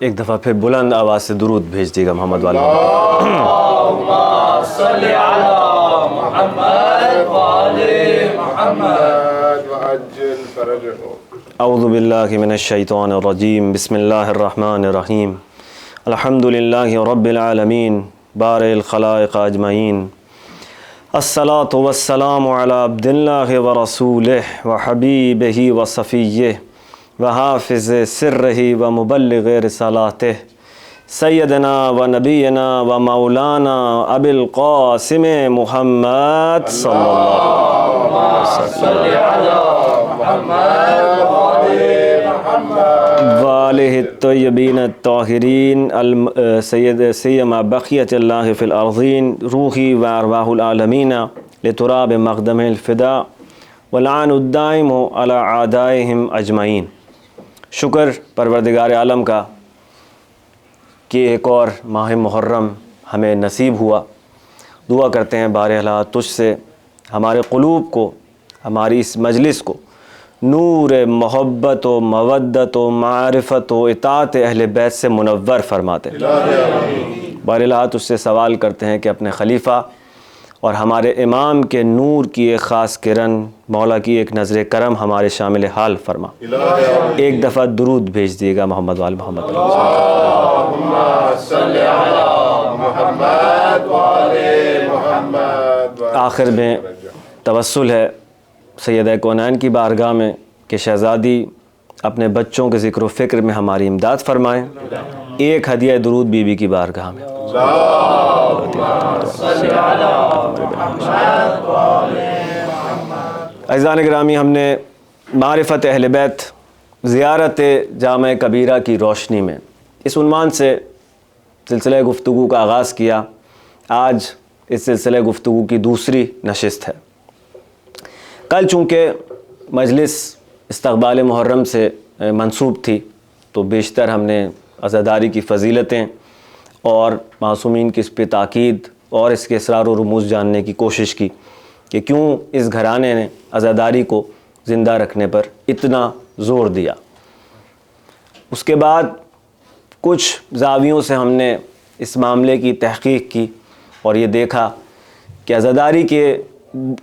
ایک دفعہ پھر بلند آواز سے درود بھیج دیے گا محمد والے اعوذ باللہ من الشیطان الرجیم بسم اللہ الرحمن الرحیم الحمد للہ رب العالمین بارئ الخلائق اجمعین الصلاۃ والسلام علی عبد اللہ ورسولہ وحبیبہ وصفیہ وحافظ سرہ ومبلغ رسالاتہ سیدنا و نبینا و مولانا ابی القاسم محمد صلی اللہ علیہ وآلہ الطیبین الطاہرین سیما بقیت اللہ فی الارضین روحی و ارواح العالمین لتراب مقدم الفدا والعان الدائم علی اعدائہم اجمعین۔ شکر پروردگار عالم کا کہ ایک اور ماہ محرم ہمیں نصیب ہوا۔ دعا کرتے ہیں بارے اللہ تجھ سے ہمارے قلوب کو، ہماری اس مجلس کو نور محبت و مودت و معرفت و اطاعت اہل بیت سے منور فرماتے ہیں۔ بارے اللہ تجھ سے سوال کرتے ہیں کہ اپنے خلیفہ اور ہمارے امام کے نور کی ایک خاص کرن، مولا کی ایک نظر کرم ہمارے شامل حال فرما۔ ایک دفعہ درود بھیج دیے گا محمد وال محمد۔ اللہم صلی علی محمد وآل محمد۔ آخر میں توسل ہے سیدہ کونین کی بارگاہ میں کہ شہزادی اپنے بچوں کے ذکر و فکر میں ہماری امداد فرمائیں۔ ایک ہدیہ درود بی بی کی بارگاہ میں۔ عزیزان گرامی، ہم نے معرفت اہل بیت زیارت جامع کبیرہ کی روشنی میں اس عنوان سے سلسلہ گفتگو کا آغاز کیا۔ آج اس سلسلہ گفتگو کی دوسری نشست ہے۔ کل چونکہ مجلس استقبال محرم سے منسوب تھی تو بیشتر ہم نے عزاداری کی فضیلتیں اور معصومین کی اس پہ تاکید اور اس کے اسرار و رموز جاننے کی کوشش کی کہ کیوں اس گھرانے نے عزاداری کو زندہ رکھنے پر اتنا زور دیا۔ اس کے بعد کچھ زاویوں سے ہم نے اس معاملے کی تحقیق کی اور یہ دیکھا کہ عزاداری کے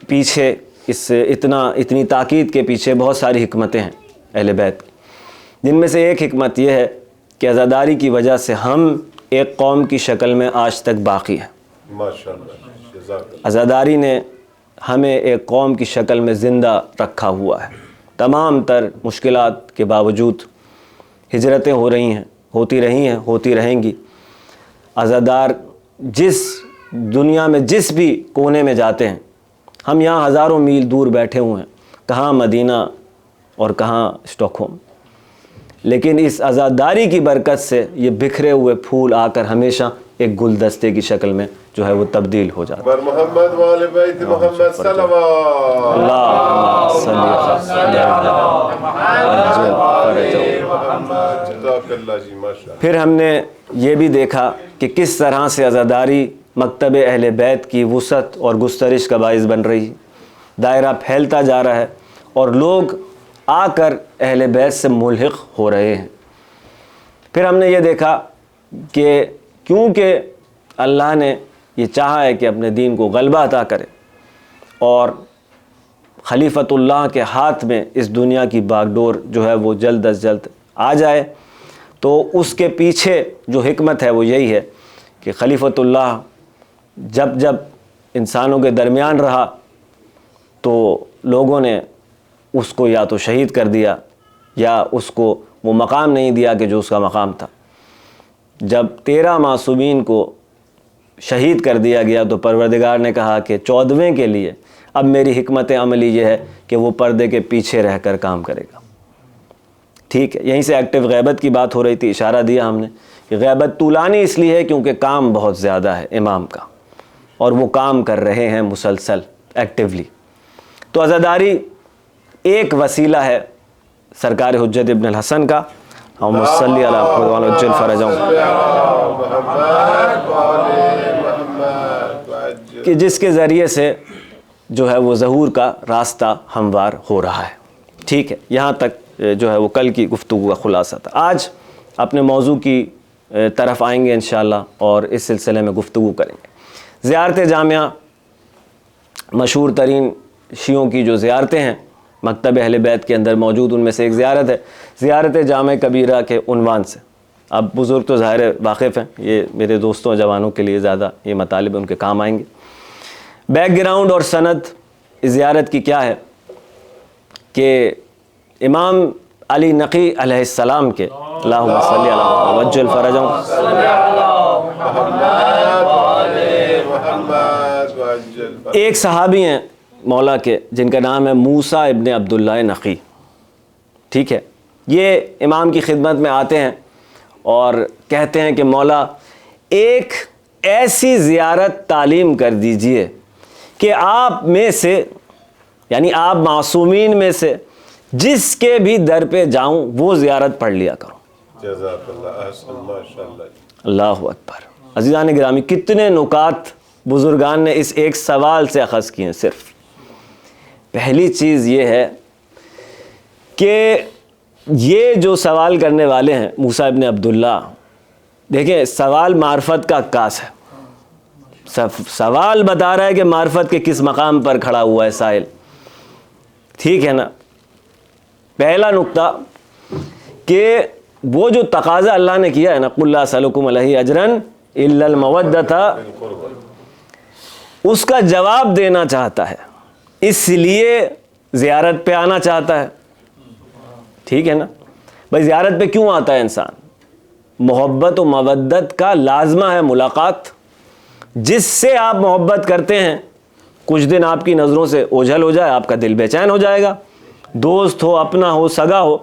پیچھے اتنی تاکید کے پیچھے بہت ساری حکمتیں ہیں اہل بیت کی، جن میں سے ایک حکمت یہ ہے کہ عزاداری کی وجہ سے ہم ایک قوم کی شکل میں آج تک باقی ہیں۔ عزاداری نے ہمیں ایک قوم کی شکل میں زندہ رکھا ہوا ہے۔ تمام تر مشکلات کے باوجود ہجرتیں ہو رہی ہیں، ہوتی رہی ہیں، ہوتی رہیں گی۔ عزادار جس دنیا میں جس بھی کونے میں جاتے ہیں، ہم یہاں ہزاروں میل دور بیٹھے ہوئے ہیں، کہاں مدینہ اور کہاں اسٹاک ہوم، لیکن اس عزاداری کی برکت سے یہ بکھرے ہوئے پھول آ کر ہمیشہ ایک گلدستے کی شکل میں جو ہے وہ تبدیل ہو جاتا ہے۔ محمد وآل بیت محمد صلوات اللہم صلی پھر ہم نے یہ بھی دیکھا کہ کس طرح سے عزاداری مکتب اہل بیت کی وسعت اور گسترش کا باعث بن رہی ہے، دائرہ پھیلتا جا رہا ہے اور لوگ آ کر اہل بیت سے ملحق ہو رہے ہیں۔ پھر ہم نے یہ دیکھا کہ کیونکہ اللہ نے یہ چاہا ہے کہ اپنے دین کو غلبہ عطا کرے اور خلیفۃ اللہ کے ہاتھ میں اس دنیا کی باغ ڈور جو ہے وہ جلد از جلد آ جائے، تو اس کے پیچھے جو حکمت ہے وہ یہی ہے کہ خلیفۃ اللہ جب جب انسانوں کے درمیان رہا تو لوگوں نے اس کو یا تو شہید کر دیا یا اس کو وہ مقام نہیں دیا کہ جو اس کا مقام تھا۔ جب 13 معصومین کو شہید کر دیا گیا تو پروردگار نے کہا کہ 14ویں کے لیے اب میری حکمت عملی یہ ہے کہ وہ پردے کے پیچھے رہ کر کام کرے گا۔ ٹھیک ہے، یہیں سے ایکٹیو غیبت کی بات ہو رہی تھی، اشارہ دیا ہم نے کہ غیبت طولانی اس لیے ہے کیونکہ کام بہت زیادہ ہے امام کا اور وہ کام کر رہے ہیں مسلسل ایکٹیولی۔ تو عزاداری ایک وسیلہ ہے سرکار حجت ابن الحسن کا، ہم صلی علی عجل فرجہم، کہ جس کے ذریعے سے جو ہے وہ ظہور کا راستہ ہموار ہو رہا ہے۔ ٹھیک ہے، یہاں تک جو ہے وہ کل کی گفتگو کا خلاصہ تھا. آج اپنے موضوع کی طرف آئیں گے انشاءاللہ اور اس سلسلے میں گفتگو کریں گے. زیارت جامعہ مشہور ترین شیعوں کی جو زیارتیں ہیں مکتب اہل بیت کے اندر موجود، ان میں سے ایک زیارت ہے زیارت جامع کبیرہ کے عنوان سے. اب بزرگ تو ظاہر واقف ہیں، یہ میرے دوستوں جوانوں کے لیے زیادہ یہ مطالب ان کے کام آئیں گے. بیک گراؤنڈ اور سند اس زیارت کی کیا ہے کہ امام علی نقی علیہ السلام کے اللہم صلی علی وجل فرجہم ایک صحابی ہیں مولا کے جن کا نام ہے موسیٰ ابن عبداللہ نقی. ٹھیک ہے، یہ امام کی خدمت میں آتے ہیں اور کہتے ہیں کہ مولا ایک ایسی زیارت تعلیم کر دیجئے کہ آپ میں سے، یعنی آپ معصومین میں سے جس کے بھی در پہ جاؤں وہ زیارت پڑھ لیا کروں. جزاک اللہ احسن، ماشاءاللہ. اللہ اکبر. عزیزان گرامی، کتنے نکات بزرگان نے اس ایک سوال سے اخذ کیے ہیں. صرف پہلی چیز یہ ہے کہ یہ جو سوال کرنے والے ہیں موسیٰ ابن عبداللہ، دیکھیں سوال معرفت کا عکاس ہے. سوال بتا رہا ہے کہ معرفت کے کس مقام پر کھڑا ہوا ہے سائل. ٹھیک ہے نا. پہلا نقطہ کہ وہ جو تقاضا اللہ نے کیا ہے نا قُلْ لَا أَسْأَلُكُمْ عَلَيْهِ أَجْرًا إِلَّا الْمَوَدَّةَ، اس کا جواب دینا چاہتا ہے، اس لیے زیارت پہ آنا چاہتا ہے. ٹھیک ہے نا. بھائی زیارت پہ کیوں آتا ہے انسان؟ محبت و مودت کا لازمہ ہے ملاقات. جس سے آپ محبت کرتے ہیں کچھ دن آپ کی نظروں سے اوجھل ہو جائے، آپ کا دل بے چین ہو جائے گا. دوست ہو، اپنا ہو، سگا ہو،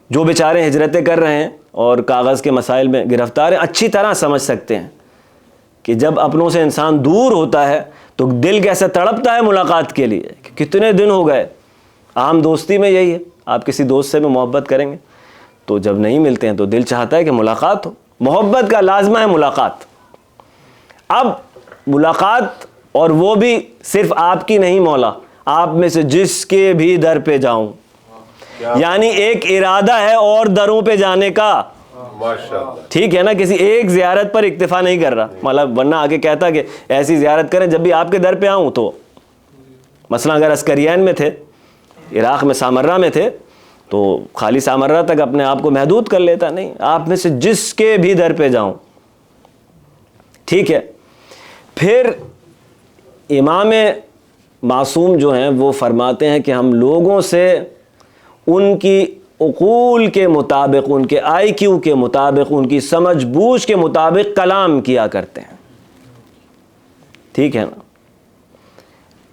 جو بیچارے ہجرتیں کر رہے ہیں اور کاغذ کے مسائل میں گرفتار ہیں، اچھی طرح سمجھ سکتے ہیں کہ جب اپنوں سے انسان دور ہوتا ہے تو دل کیسے تڑپتا ہے ملاقات کے لیے. کتنے دن ہو گئے. عام دوستی میں یہی ہے، آپ کسی دوست سے بھی محبت کریں گے تو جب نہیں ملتے ہیں تو دل چاہتا ہے کہ ملاقات ہو. محبت کا لازمہ ہے ملاقات. اب ملاقات، اور وہ بھی صرف آپ کی نہیں مولا، آپ میں سے جس کے بھی در پہ جاؤں، یعنی ایک ارادہ ہے اور دروں پہ جانے کا. ماشاءاللہ. ٹھیک ہے نا. کسی ایک زیارت پر اکتفا نہیں کر رہا مطلب، ورنہ آگے کہتا کہ ایسی زیارت کریں جب بھی آپ کے در پہ آؤں. تو مثلا اگر عسکرین میں تھے، عراق میں سامرہ میں تھے، تو خالی سامرہ تک اپنے آپ کو محدود کر لیتا. نہیں، آپ میں سے جس کے بھی در پہ جاؤں. ٹھیک ہے. پھر امام معصوم جو ہیں وہ فرماتے ہیں کہ ہم لوگوں سے ان کی عقول کے مطابق، ان کے آئی کیو کے مطابق، ان کی سمجھ بوجھ کے مطابق کلام کیا کرتے ہیں. ٹھیک ہے نا.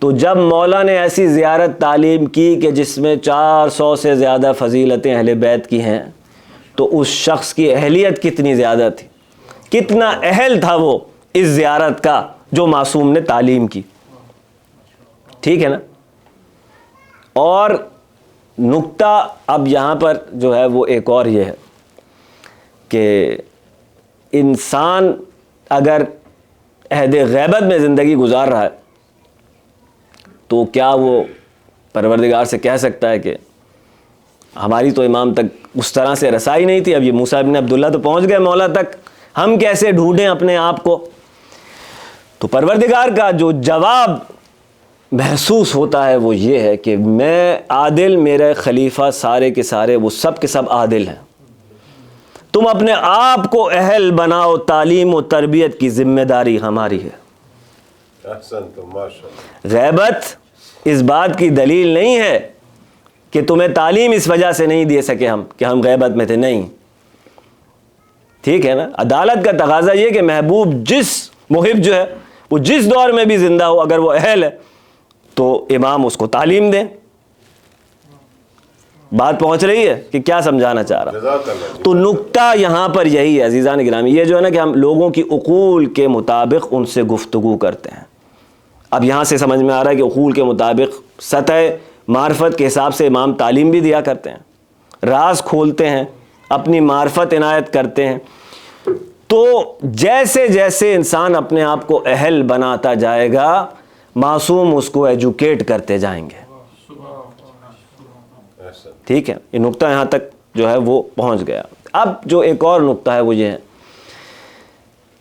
تو جب مولا نے ایسی زیارت تعلیم کی کہ جس میں 400 سے زیادہ فضیلتیں اہل بیت کی ہیں، تو اس شخص کی اہلیت کتنی زیادہ تھی، کتنا اہل تھا وہ اس زیارت کا جو معصوم نے تعلیم کی. ٹھیک ہے نا. اور نکتہ اب یہاں پر جو ہے وہ ایک اور یہ ہے کہ انسان اگر عہد غیبت میں زندگی گزار رہا ہے تو کیا وہ پروردگار سے کہہ سکتا ہے کہ ہماری تو امام تک اس طرح سے رسائی نہیں تھی، اب یہ موسیٰ ابن عبداللہ تو پہنچ گئے مولا تک، ہم کیسے ڈھونڈیں اپنے آپ کو؟ تو پروردگار کا جو جواب محسوس ہوتا ہے وہ یہ ہے کہ میں عادل، میرے خلیفہ سارے کے سارے وہ سب کے سب عادل ہیں. تم اپنے آپ کو اہل بناؤ، تعلیم و تربیت کی ذمہ داری ہماری ہے. احسنتم، ماشاءاللہ. غیبت اس بات کی دلیل نہیں ہے کہ تمہیں تعلیم اس وجہ سے نہیں دے سکے ہم کہ ہم غیبت میں تھے. نہیں. ٹھیک ہے نا. عدالت کا تقاضا یہ کہ محبوب جس محب جو ہے وہ جس دور میں بھی زندہ ہو، اگر وہ اہل ہے تو امام اس کو تعلیم دیں. بات پہنچ رہی ہے کہ کیا سمجھانا چاہ رہا؟ تو نکتہ یہاں پر یہی ہے عزیزان گرامی، یہ جو ہے نا کہ ہم لوگوں کی عقول کے مطابق ان سے گفتگو کرتے ہیں. اب یہاں سے سمجھ میں آ رہا ہے کہ عقول کے مطابق سطح معرفت کے حساب سے امام تعلیم بھی دیا کرتے ہیں، راز کھولتے ہیں، اپنی معرفت عنایت کرتے ہیں. تو جیسے جیسے انسان اپنے آپ کو اہل بناتا جائے گا، معصوم اس کو ایجوکیٹ کرتے جائیں گے. ٹھیک ہے، یہ نقطہ یہاں تک جو ہے وہ پہنچ گیا. اب جو ایک اور نقطہ ہے وہ یہ ہے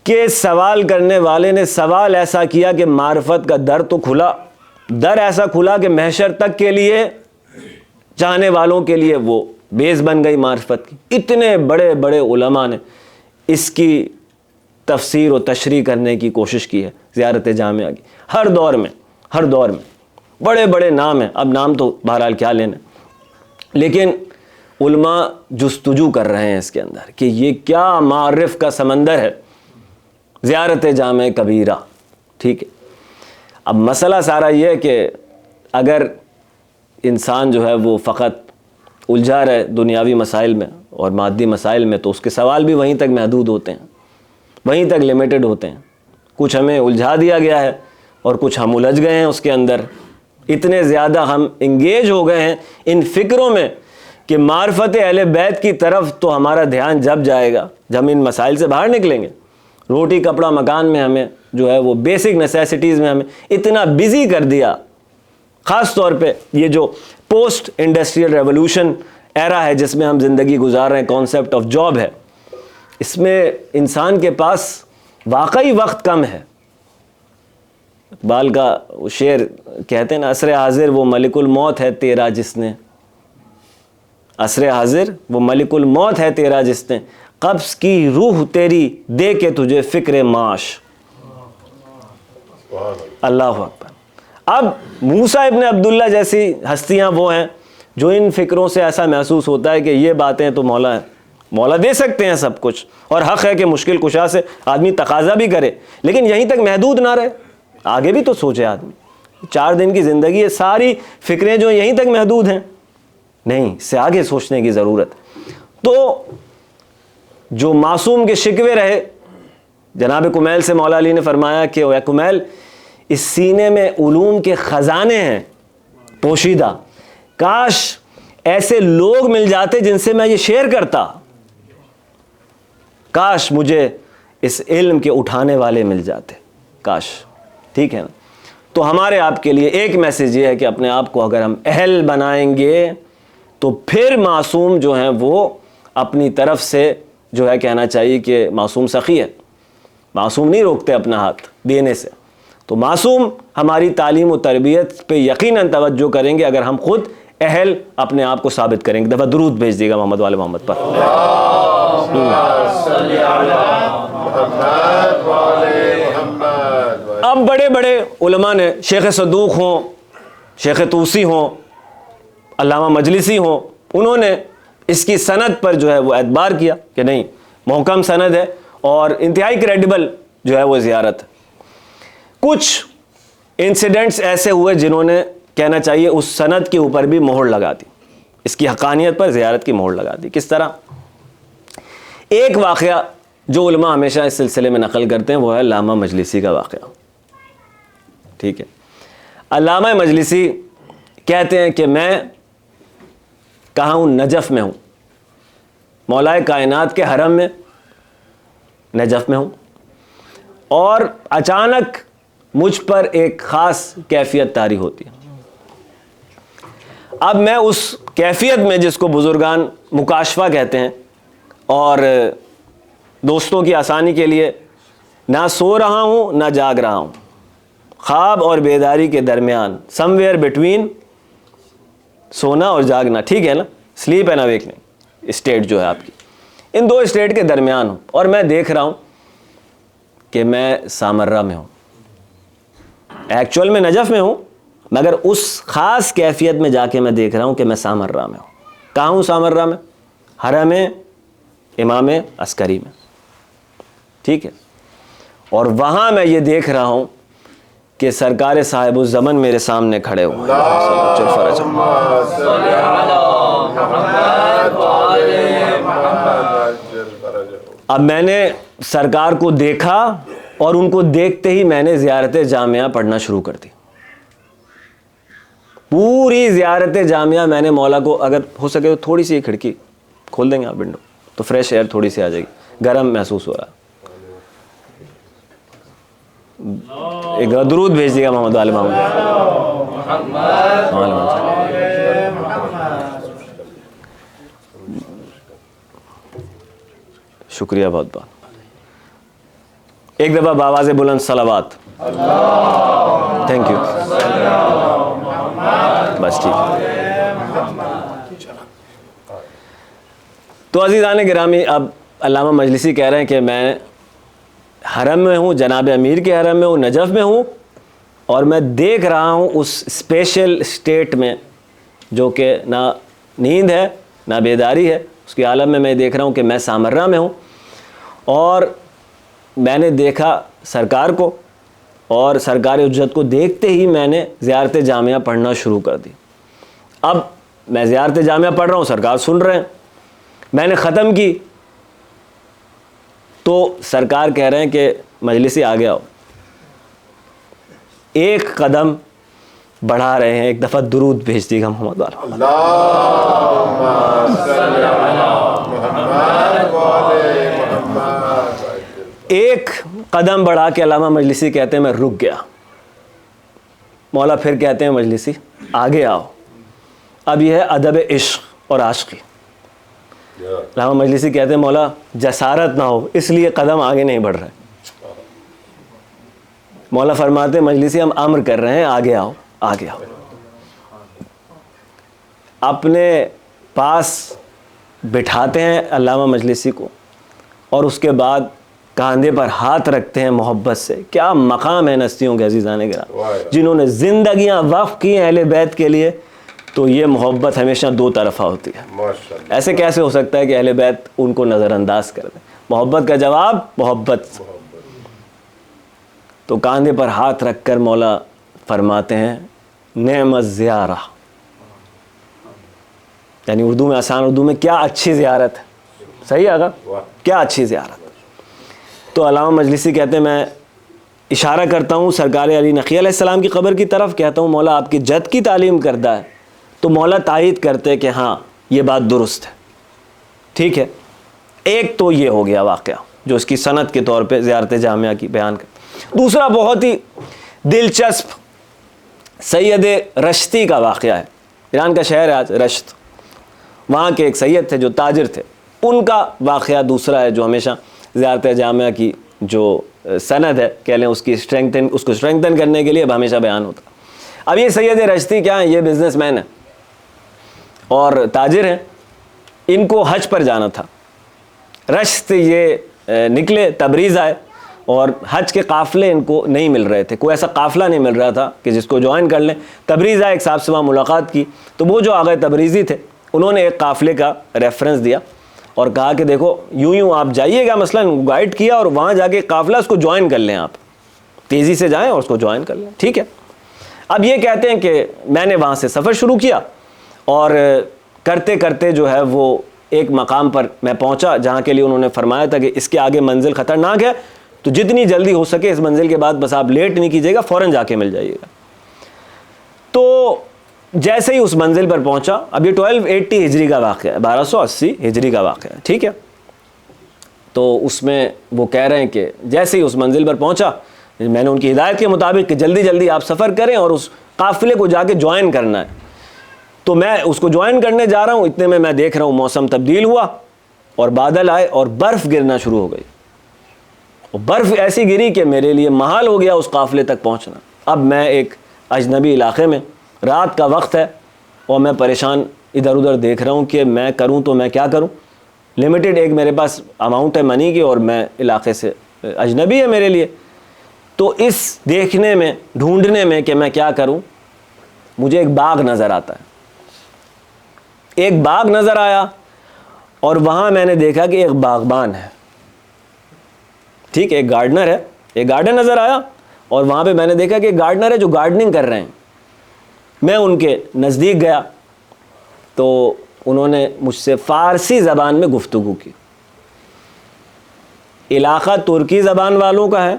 کہ سوال کرنے والے نے سوال ایسا کیا کہ معرفت کا در تو کھلا، در ایسا کھلا کہ محشر تک کے لیے چاہنے والوں کے لیے وہ بیس بن گئی معرفت کی. اتنے بڑے بڑے علماء نے اس کی تفسیر و تشریح کرنے کی کوشش کی ہے زیارت جامعہ کی. ہر دور میں بڑے بڑے نام ہیں، اب نام تو بہرحال کیا لینا، لیکن علماء جستجو کر رہے ہیں اس کے اندر کہ یہ کیا معرف کا سمندر ہے زیارت جامع کبیرہ. ٹھیک ہے، اب مسئلہ سارا یہ ہے کہ اگر انسان جو ہے وہ فقط الجھا رہے دنیاوی مسائل میں اور مادی مسائل میں، تو اس کے سوال بھی وہیں تک محدود ہوتے ہیں، وہیں تک لمیٹڈ ہوتے ہیں. کچھ ہمیں الجھا دیا گیا ہے اور کچھ ہم الجھ گئے ہیں اس کے اندر. اتنے زیادہ ہم انگیج ہو گئے ہیں ان فکروں میں کہ معرفت اہل بیت کی طرف تو ہمارا دھیان جب جائے گا جب ہم ان مسائل سے باہر نکلیں گے. روٹی کپڑا مکان میں ہمیں جو ہے وہ بیسک نیسیسٹیز میں ہمیں اتنا بزی کر دیا. خاص طور پہ یہ جو پوسٹ انڈسٹریل ریولوشن ایرا ہے جس میں ہم زندگی گزار رہے ہیں، کانسیپٹ آف جاب ہے، اس میں انسان کے پاس واقعی وقت کم ہے. اقبال کا شعر کہتے ہیں نا، عصر حاضر وہ ملک الموت ہے تیرا جس نے، عصر حاضر وہ ملک الموت ہے تیرا جس نے، قبض کی روح تیری دے کے تجھے فکر معاش. اللہ اکبر. اب موسیٰ ابن عبداللہ جیسی ہستیاں وہ ہیں جو ان فکروں سے ایسا محسوس ہوتا ہے کہ یہ باتیں تو مولا ہیں، مولا دے سکتے ہیں سب کچھ، اور حق ہے کہ مشکل کشا سے آدمی تقاضا بھی کرے، لیکن یہیں تک محدود نہ رہے، آگے بھی تو سوچے آدمی. 4 دن کی زندگی ہے، ساری فکریں جو یہیں تک محدود ہیں، نہیں، اس سے آگے سوچنے کی ضرورت. تو جو معصوم کے شکوے رہے، جناب کمیل سے مولا علی نے فرمایا کہ اے کمیل، اس سینے میں علوم کے خزانے ہیں پوشیدہ، کاش ایسے لوگ مل جاتے جن سے میں یہ شیئر کرتا، کاش مجھے اس علم کے اٹھانے والے مل جاتے، کاش. ٹھیک ہے نا. تو ہمارے آپ کے لیے ایک میسیج یہ ہے کہ اپنے آپ کو اگر ہم اہل بنائیں گے تو پھر معصوم جو ہیں وہ اپنی طرف سے جو ہے کہنا چاہیے کہ معصوم سخی ہے، معصوم نہیں روکتے اپنا ہاتھ دینے سے. تو معصوم ہماری تعلیم و تربیت پہ یقیناً توجہ کریں گے اگر ہم خود اہل اپنے آپ کو ثابت کریں گے. دفعہ درود بھیج دیے گا محمد والے محمد پر. اب بڑے بڑے علماء نے، شیخ صدوق ہوں، شیخ طوسی ہوں، علامہ مجلسی ہوں، انہوں نے اس کی سند پر جو ہے وہ اعتبار کیا کہ نہیں، محکم سند ہے اور انتہائی کریڈیبل جو ہے وہ زیارت. کچھ انسیڈنٹس ایسے ہوئے جنہوں نے کہنا چاہیے اس سند کے اوپر بھی مہر لگا دی، اس کی حقانیت پر زیارت کی مہر لگا دی. کس طرح؟ ایک واقعہ جو علماء ہمیشہ اس سلسلے میں نقل کرتے ہیں وہ ہے علامہ مجلسی کا واقعہ. ٹھیک ہے، علامہ مجلسی کہتے ہیں کہ میں کہاں ہوں؟ نجف میں ہوں، مولائے کائنات کے حرم میں نجف میں ہوں، اور اچانک مجھ پر ایک خاص کیفیت طاری ہوتی ہے. اب میں اس کیفیت میں، جس کو بزرگان مکاشفہ کہتے ہیں، اور دوستوں کی آسانی کے لیے نہ سو رہا ہوں نہ جاگ رہا ہوں، خواب اور بیداری کے درمیان، سم ویئر بٹوین سونا اور جاگنا. ٹھیک ہے نا، سلیپ اینڈ اویکننگ اسٹیٹ جو ہے آپ کی، ان دو اسٹیٹ کے درمیان ہوں، اور میں دیکھ رہا ہوں کہ میں سامرہ میں ہوں. ایکچوئل میں نجف میں ہوں، مگر اس خاص کیفیت میں جا کے میں دیکھ رہا ہوں کہ میں سامرہ میں ہوں. کہاں ہوں سامرہ میں؟ حرم امام عسکری میں. ٹھیک ہے، اور وہاں میں یہ دیکھ رہا ہوں کہ سرکار صاحب الزمن میرے سامنے کھڑے ہوئے. اب میں نے سرکار کو دیکھا اور ان کو دیکھتے ہی میں نے زیارت جامعہ پڑھنا شروع کر دی. پوری زیارت جامعہ میں نے مولا کو، اگر ہو سکے تو تھوڑی سی کھڑکی کھول دیں گے آپ ونڈو تو فریش ایئر تھوڑی سی آ جائے گی، گرم محسوس ہو رہا ہے. ایک درود بھیج دیے گا محمد والے محمد. شکریہ بہت بہت. ایک دفعہ بآواز بلند صلوات. Thank you. بس ٹھیک ہے. تو عزیزان گرامی، اب علامہ مجلسی کہہ رہے ہیں کہ میں حرم میں ہوں، جناب امیر کے حرم میں ہوں، نجف میں ہوں، اور میں دیکھ رہا ہوں اس اسپیشل اسٹیٹ میں جو کہ نہ نیند ہے نہ بیداری ہے، اس کے عالم میں میں دیکھ رہا ہوں کہ میں سامرہ میں ہوں. اور میں نے دیکھا سرکار کو، اور سرکار حجت کو دیکھتے ہی میں نے زیارت جامعہ پڑھنا شروع کر دی. اب میں زیارت جامعہ پڑھ رہا ہوں، سرکار سن رہے ہیں. میں نے ختم کی تو سرکار کہہ رہے ہیں کہ مجلسی آگے آؤ. ایک قدم بڑھا رہے ہیں، ایک دفعہ درود بھیج دیے گا محمد والا. اللہم صلی علی محمد وعلی محمد. ایک قدم بڑھا کے علامہ مجلسی کہتے ہیں میں رک گیا. مولا پھر کہتے ہیں مجلسی آگے آؤ. اب یہ ہے ادب عشق اور عاشقی. علامہ مجلسی کہتے ہیں مولا جسارت نہ ہو اس لیے قدم آگے نہیں بڑھ رہے. مولا فرماتے ہیں مجلسی ہم امر کر رہے ہیں آگے آؤ آگے آؤ. اپنے پاس بٹھاتے ہیں علامہ مجلسی کو، اور اس کے بعد کاندھے پر ہاتھ رکھتے ہیں محبت سے. کیا مقام ہے نستیوں کے عزیزان گرامی جنہوں نے زندگیاں وقف کی ہیں اہل بیت کے لیے. تو یہ محبت ہمیشہ دو طرفہ ہوتی ہے. ایسے کیسے ہو سکتا ہے کہ اہل بیت ان کو نظر انداز کر دیں؟ محبت کا جواب محبت. تو کاندھے پر ہاتھ رکھ کر مولا فرماتے ہیں نعمت زیارہ، یعنی اردو میں، آسان اردو میں، کیا اچھی زیارت ہے. صحیح آگا، کیا اچھی زیارت. تو علامہ مجلسی کہتے ہیں میں اشارہ کرتا ہوں سرکار علی نقی علیہ السلام کی قبر کی طرف، کہتا ہوں مولا آپ کی جد کی تعلیم کردہ ہے. تو مولا تائید کرتے کہ ہاں یہ بات درست ہے. ٹھیک ہے. ایک تو یہ ہو گیا واقعہ جو اس کی سند کے طور پہ زیارت جامعہ کی بیان کر. دوسرا بہت ہی دلچسپ سید رشتی کا واقعہ ہے. ایران کا شہر ہے آج رشت، وہاں کے ایک سید تھے جو تاجر تھے. ان کا واقعہ دوسرا ہے جو ہمیشہ زیارت جامعہ کی جو سند ہے کہہ لیں اس کو اسٹرینگتن کرنے کے لیے اب ہمیشہ بیان ہوتا. اب یہ سید رشتی کیا ہیں؟ یہ بزنس مین ہیں اور تاجر ہیں. ان کو حج پر جانا تھا. رشت یہ نکلے، تبریز آئے، اور حج کے قافلے ان کو نہیں مل رہے تھے. کوئی ایسا قافلہ نہیں مل رہا تھا کہ جس کو جوائن کر لیں. تبریز آئے، ایک صاحب سے وہاں ملاقات کی. تو وہ جو آگئے تبریزی تھے انہوں نے ایک قافلے کا ریفرنس دیا اور کہا کہ دیکھو یوں آپ جائیے گا، مثلا گائیڈ کیا، اور وہاں جا کے قافلہ اس کو جوائن کر لیں. آپ تیزی سے جائیں اور اس کو جوائن کر لیں. ٹھیک ہے. اب یہ کہتے ہیں کہ میں نے وہاں سے سفر شروع کیا، اور کرتے کرتے جو ہے وہ ایک مقام پر میں پہنچا جہاں کے لیے انہوں نے فرمایا تھا کہ اس کے آگے منزل خطرناک ہے، تو جتنی جلدی ہو سکے اس منزل کے بعد بس آپ لیٹ نہیں کیجیے گا، فوراً جا کے مل جائیے گا. تو جیسے ہی اس منزل پر پہنچا، اب یہ 1280 ہجری کا واقعہ ہے، 1280 ہجری کا واقعہ ہے. ٹھیک ہے. تو اس میں وہ کہہ رہے ہیں کہ جیسے ہی اس منزل پر پہنچا، میں نے ان کی ہدایت کے مطابق کہ جلدی جلدی آپ سفر کریں اور اس قافلے کو جا کے جوائن کرنا ہے. تو میں اس کو جوائن کرنے جا رہا ہوں، اتنے میں دیکھ رہا ہوں موسم تبدیل ہوا اور بادل آئے اور برف گرنا شروع ہو گئی. برف ایسی گری کہ میرے لیے محال ہو گیا اس قافلے تک پہنچنا. اب میں ایک اجنبی علاقے میں، رات کا وقت ہے، اور میں پریشان ادھر ادھر دیکھ رہا ہوں کہ میں کروں تو میں کیا کروں. لمیٹڈ ایک میرے پاس اماؤنٹ ہے منی کی، اور میں علاقے سے اجنبی ہے میرے لیے. تو اس دیکھنے میں، ڈھونڈنے میں کہ میں کیا کروں، مجھے ایک باغ نظر آتا ہے. ایک باغ نظر آیا اور وہاں میں نے دیکھا کہ ایک باغبان ہے. ٹھیک ہے، ایک گارڈنر ہے، ایک گارڈن نظر آیا، اور وہاں پہ میں نے دیکھا کہ ایک گارڈنر ہے جو گارڈننگ کر رہے ہیں. میں ان کے نزدیک گیا تو انہوں نے مجھ سے فارسی زبان میں گفتگو کی. علاقہ ترکی زبان والوں کا ہے،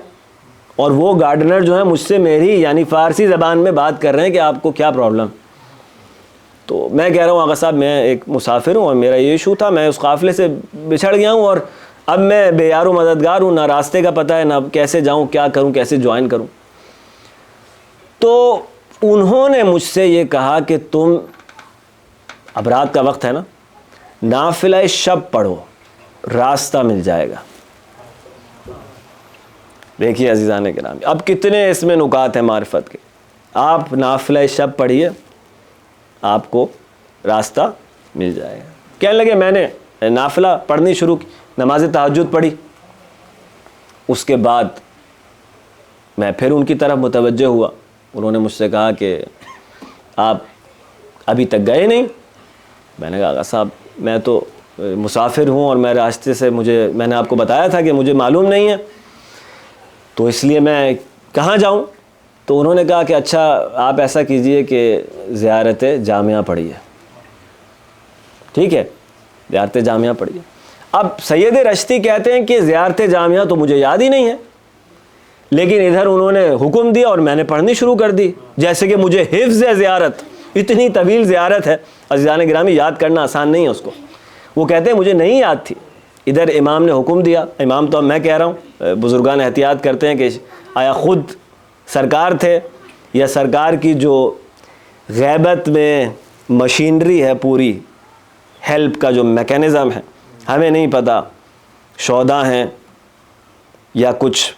اور وہ گارڈنر جو ہیں مجھ سے میری یعنی فارسی زبان میں بات کر رہے ہیں کہ آپ کو کیا پرابلم. تو میں کہہ رہا ہوں آقا صاحب میں ایک مسافر ہوں اور میرا یہ ایشو تھا، میں اس قافلے سے بچھڑ گیا ہوں اور اب میں بے یار و مددگار ہوں، نہ راستے کا پتہ ہے، نہ کیسے جاؤں، کیا کروں، کیسے جوائن کروں. تو انہوں نے مجھ سے یہ کہا کہ تم اب رات کا وقت ہے نا، نافلہ شب پڑھو. راستہ مل جائے گا. دیکھیے عزیزان گرامی, اب کتنے اس میں نکات ہیں معرفت کے. آپ نافلہ شب پڑھیے, آپ کو راستہ مل جائے گا. کہنے لگے میں نے نافلہ پڑھنی شروع کی, نماز تہجد پڑھی, اس کے بعد میں پھر ان کی طرف متوجہ ہوا. انہوں نے مجھ سے کہا کہ آپ ابھی تک گئے نہیں. میں نے کہا آقا صاحب میں تو مسافر ہوں اور میں راستے سے میں نے آپ کو بتایا تھا کہ مجھے معلوم نہیں ہے, تو اس لیے میں کہاں جاؤں. تو انہوں نے کہا کہ اچھا آپ ایسا کیجئے کہ زیارت جامعہ پڑھیے. ٹھیک ہے, زیارت جامعہ پڑھیے. اب سید رشتی کہتے ہیں کہ زیارت جامعہ تو مجھے یاد ہی نہیں ہے, لیکن ادھر انہوں نے حکم دیا اور میں نے پڑھنی شروع کر دی. جیسے کہ مجھے حفظ ہے زیارت, اتنی طویل زیارت ہے عزیزان گرامی, یاد کرنا آسان نہیں ہے اس کو. وہ کہتے ہیں مجھے نہیں یاد تھی, ادھر امام نے حکم دیا. امام تو اب میں کہہ رہا ہوں, بزرگان احتیاط کرتے ہیں کہ آیا خود سرکار تھے یا سرکار کی جو غیبت میں مشینری ہے پوری, ہیلپ کا جو میکینزم ہے, ہمیں نہیں پتہ شہداء ہیں یا کچھ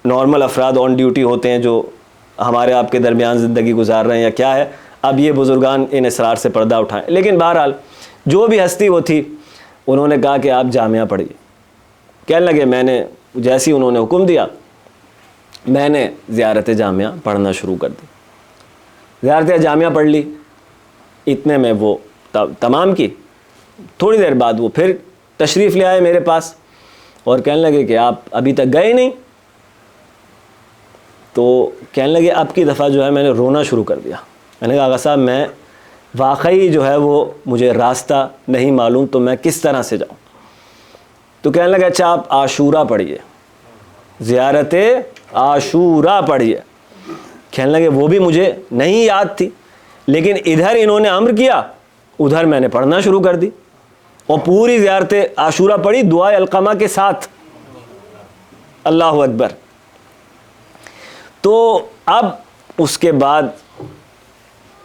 نارمل افراد آن ڈیوٹی ہوتے ہیں جو ہمارے آپ کے درمیان زندگی گزار رہے ہیں یا کیا ہے. اب یہ بزرگان ان اسرار سے پردہ اٹھائیں. لیکن بہرحال جو بھی ہستی وہ تھی, انہوں نے کہا کہ آپ جامعہ پڑھیے. کہنے لگے میں نے جیسی انہوں نے حکم دیا میں نے زیارت جامعہ پڑھنا شروع کر دی. زیارت جامعہ پڑھ لی, اتنے میں وہ تمام کی. تھوڑی دیر بعد وہ پھر تشریف لے آئے میرے پاس اور کہنے لگے کہ آپ ابھی تک گئے نہیں. تو کہنے لگے اب کی دفعہ جو ہے میں نے رونا شروع کر دیا. میں نے کہا آقا صاحب میں واقعی جو ہے وہ مجھے راستہ نہیں معلوم, تو میں کس طرح سے جاؤں. تو کہنے لگے اچھا آپ عاشورہ پڑھیے, زیارت عاشورہ پڑھیے. کہنے لگے وہ بھی مجھے نہیں یاد تھی, لیکن ادھر انہوں نے امر کیا, ادھر میں نے پڑھنا شروع کر دی اور پوری زیارت عاشورہ پڑھی دعائے علقمہ کے ساتھ. اللہ اکبر. تو اب اس کے بعد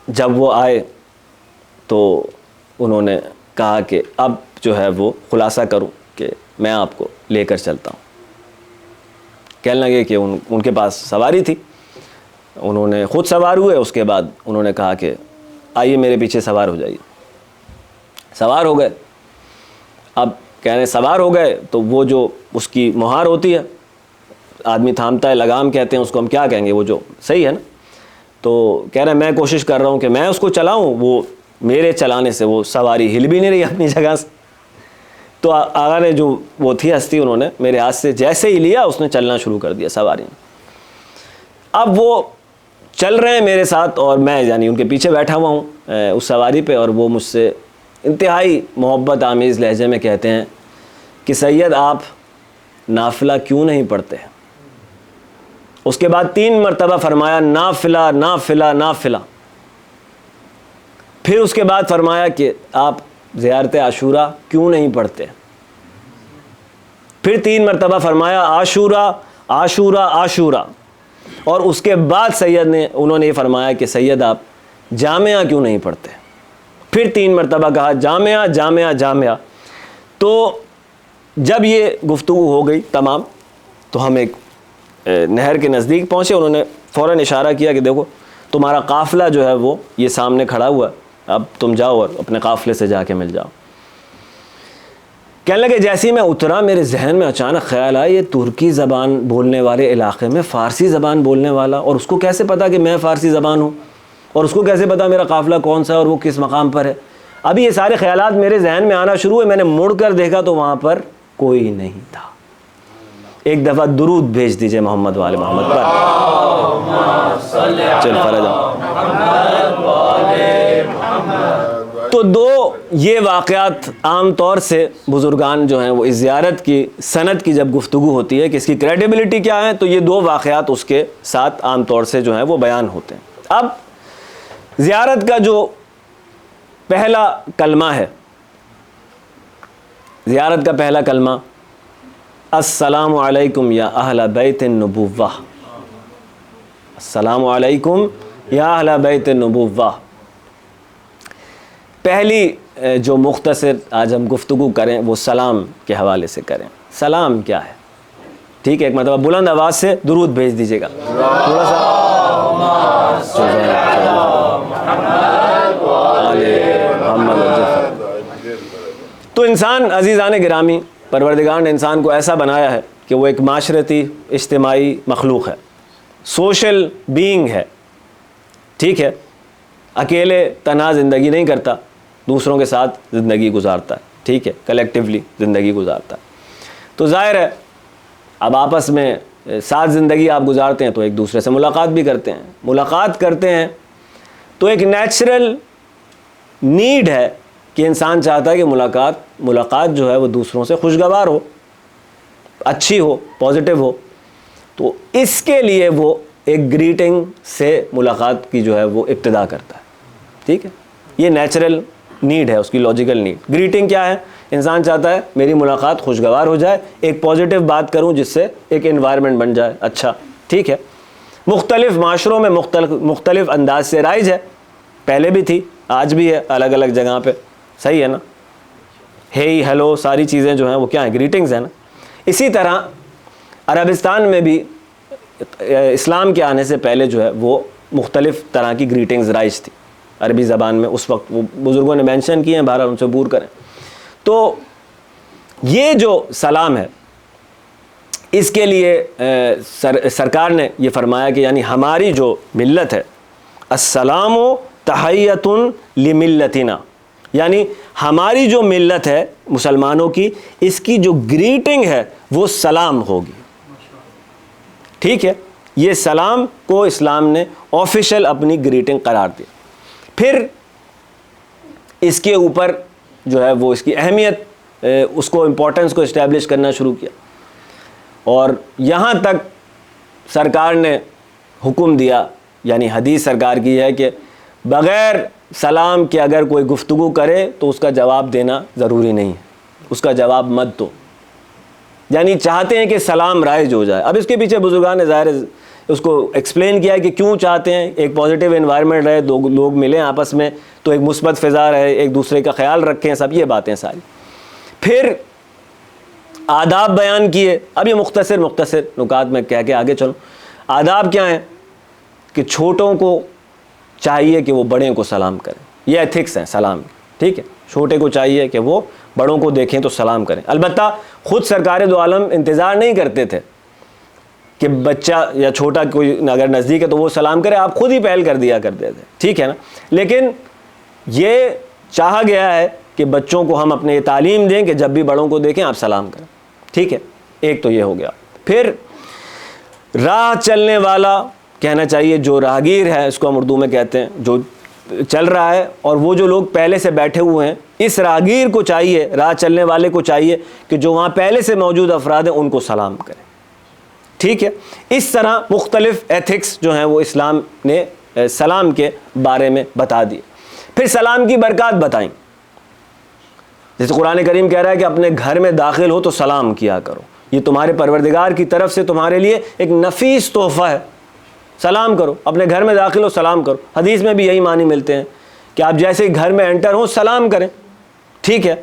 جب وہ آئے تو انہوں نے کہا کہ اب جو ہے وہ خلاصہ کروں کہ میں آپ کو لے کر چلتا ہوں. کہنے لگے کہ ان کے پاس سواری تھی, انہوں نے خود سوار ہوئے. اس کے بعد انہوں نے کہا کہ آئیے میرے پیچھے سوار ہو جائیے. سوار ہو گئے. اب کہنے سوار ہو گئے تو وہ جو اس کی مہار ہوتی ہے, آدمی تھامتا ہے, لگام کہتے ہیں اس کو, ہم کیا کہیں گے, وہ جو صحیح ہے نا. تو کہہ رہے ہیں میں کوشش کر رہا ہوں کہ میں اس کو چلاؤں, وہ میرے چلانے سے وہ سواری ہل بھی نہیں رہی اپنی جگہ سے. تو آقا نے جو وہ تھی ہستی, انہوں نے میرے ہاتھ سے جیسے ہی لیا اس نے چلنا شروع کر دیا سواری نے. اب وہ چل رہے ہیں میرے ساتھ اور میں یعنی ان کے پیچھے بیٹھا ہوا ہوں اس سواری پہ, اور وہ مجھ سے انتہائی محبت آمیز لہجے میں کہتے ہیں کہ سید آپ نافلہ کیوں نہیں پڑھتے. اس کے بعد 3 مرتبہ فرمایا نافلہ نافلہ نافلہ. پھر اس کے بعد فرمایا کہ آپ زیارت عاشورہ کیوں نہیں پڑھتے. پھر 3 مرتبہ فرمایا عاشورہ عاشورہ عاشورہ. اور اس کے بعد انہوں نے یہ فرمایا کہ سید آپ جامعہ کیوں نہیں پڑھتے. پھر 3 مرتبہ کہا جامعہ جامعہ جامعہ. تو جب یہ گفتگو ہو گئی تمام تو ہم ایک نہر کے نزدیک پہنچے. انہوں نے فوراً اشارہ کیا کہ دیکھو تمہارا قافلہ جو ہے وہ یہ سامنے کھڑا ہوا ہے, اب تم جاؤ اور اپنے قافلے سے جا کے مل جاؤ. کہنے لگے جیسے ہی میں اترا میرے ذہن میں اچانک خیال آیا یہ ترکی زبان بولنے والے علاقے میں فارسی زبان بولنے والا, اور اس کو کیسے پتا کہ میں فارسی زبان ہوں, اور اس کو کیسے پتا میرا قافلہ کون سا ہے اور وہ کس مقام پر ہے. ابھی یہ سارے خیالات میرے ذہن میں آنا شروع ہوئے. میں نے مڑ کر دیکھا تو وہاں پر کوئی نہیں تھا. ایک دفعہ درود بھیج دیجئے محمد والے محمد پر. چل فرج. تو 2 یہ واقعات عام طور سے بزرگان جو ہیں وہ اس زیارت کی سند کی جب گفتگو ہوتی ہے کہ اس کی کریڈیبلٹی کیا ہے, تو یہ 2 واقعات اس کے ساتھ عام طور سے جو ہیں وہ بیان ہوتے ہیں. اب زیارت کا جو پہلا کلمہ ہے, زیارت کا پہلا کلمہ السلام علیکم یا اہل بیت النبوہ. السلام علیکم یا اہل بیت النبوہ. پہلی جو مختصر آج ہم گفتگو کریں وہ سلام کے حوالے سے کریں. سلام کیا ہے؟ ٹھیک ہے، ایک مرتبہ بلند آواز سے درود بھیج دیجیے گا تھوڑا سا. تو انسان عزیزان گرامی، پروردگار نے انسان کو ایسا بنایا ہے کہ وہ ایک معاشرتی اجتماعی مخلوق ہے، سوشل بینگ ہے. ٹھیک ہے، اکیلے تنہا زندگی نہیں کرتا، دوسروں کے ساتھ زندگی گزارتا ہے. ٹھیک ہے، کلیکٹیولی زندگی گزارتا ہے. تو ظاہر ہے اب آپس میں ساتھ زندگی آپ گزارتے ہیں تو ایک دوسرے سے ملاقات بھی کرتے ہیں. ملاقات کرتے ہیں تو ایک نیچرل نیڈ ہے کہ انسان چاہتا ہے کہ ملاقات جو ہے وہ دوسروں سے خوشگوار ہو، اچھی ہو، پازیٹیو ہو. تو اس کے لیے وہ ایک گریٹنگ سے ملاقات کی جو ہے وہ ابتدا کرتا ہے. ٹھیک ہے، یہ نیچرل نیڈ ہے، اس کی لاجیکل نیڈ. گریٹنگ کیا ہے؟ انسان چاہتا ہے میری ملاقات خوشگوار ہو جائے، ایک پازیٹیو بات کروں جس سے ایک انوائرمنٹ بن جائے اچھا. ٹھیک ہے، مختلف معاشروں میں مختلف انداز سے رائج ہے، پہلے بھی تھی، آج بھی ہے، الگ الگ جگہ پہ. صحیح ہے نا؟ hey ہیلو ساری چیزیں جو ہیں وہ کیا ہیں؟ گریٹنگز ہیں نا. اسی طرح عربستان میں بھی اسلام کے آنے سے پہلے جو ہے وہ مختلف طرح کی گریٹنگز رائج تھی عربی زبان میں. اس وقت وہ بزرگوں نے مینشن کیے ہیں، بہرحال ان سے عبور کریں. تو یہ جو سلام ہے اس کے لیے سرکار نے یہ فرمایا کہ یعنی ہماری جو ملت ہے، السلام تحیۃ لملتنا، یعنی ہماری جو ملت ہے مسلمانوں کی، اس کی جو گریٹنگ ہے وہ سلام ہوگی. ٹھیک ہے، یہ سلام کو اسلام نے آفیشیل اپنی گریٹنگ قرار دیا. پھر اس کے اوپر جو ہے وہ اس کی اہمیت، اس کو امپورٹنس کو اسٹیبلش کرنا شروع کیا. اور یہاں تک سرکار نے حکم دیا، یعنی حدیث سرکار کی ہے کہ بغیر سلام کے اگر کوئی گفتگو کرے تو اس کا جواب دینا ضروری نہیں ہے، اس کا جواب مت دو. یعنی چاہتے ہیں کہ سلام رائج ہو جائے. اب اس کے پیچھے بزرگان نے ظاہر اس کو ایکسپلین کیا ہے کہ کیوں چاہتے ہیں. ایک پازیٹیو انوائرمنٹ رہے، دو لوگ ملیں آپس میں تو ایک مثبت فضا رہے، ایک دوسرے کا خیال رکھیں، سب یہ باتیں ساری. پھر آداب بیان کیے. اب یہ مختصر نکات میں کہہ کے آگے چلوں. آداب کیا ہیں؟ کہ چھوٹوں کو چاہیے کہ وہ بڑے کو سلام کریں، یہ ایتھکس ہیں سلام. ٹھیک ہے، چھوٹے کو چاہیے کہ وہ بڑوں کو دیکھیں تو سلام کریں. البتہ خود سرکار دو عالم انتظار نہیں کرتے تھے کہ بچہ یا چھوٹا کوئی اگر نزدیک ہے تو وہ سلام کرے، آپ خود ہی پہل کر دیا کرتے تھے. ٹھیک ہے نا؟ لیکن یہ چاہا گیا ہے کہ بچوں کو ہم اپنے تعلیم دیں کہ جب بھی بڑوں کو دیکھیں آپ سلام کریں. ٹھیک ہے، ایک تو یہ ہو گیا. پھر راہ چلنے والا کہنا چاہیے، جو راہگیر ہے اس کو ہم اردو میں کہتے ہیں، جو چل رہا ہے، اور وہ جو لوگ پہلے سے بیٹھے ہوئے ہیں، اس راہگیر کو چاہیے، راہ چلنے والے کو چاہیے کہ جو وہاں پہلے سے موجود افراد ہیں ان کو سلام کریں. ٹھیک ہے، اس طرح مختلف ایتھکس جو ہیں وہ اسلام نے سلام کے بارے میں بتا دیے. پھر سلام کی برکات بتائیں. جیسے قرآن کریم کہہ رہا ہے کہ اپنے گھر میں داخل ہو تو سلام کیا کرو، یہ تمہارے پروردگار کی طرف سے تمہارے لیے ایک نفیس تحفہ ہے. سلام کرو، اپنے گھر میں داخل ہو سلام کرو. حدیث میں بھی یہی معنی ملتے ہیں کہ آپ جیسے گھر میں انٹر ہو سلام کریں. ٹھیک ہے،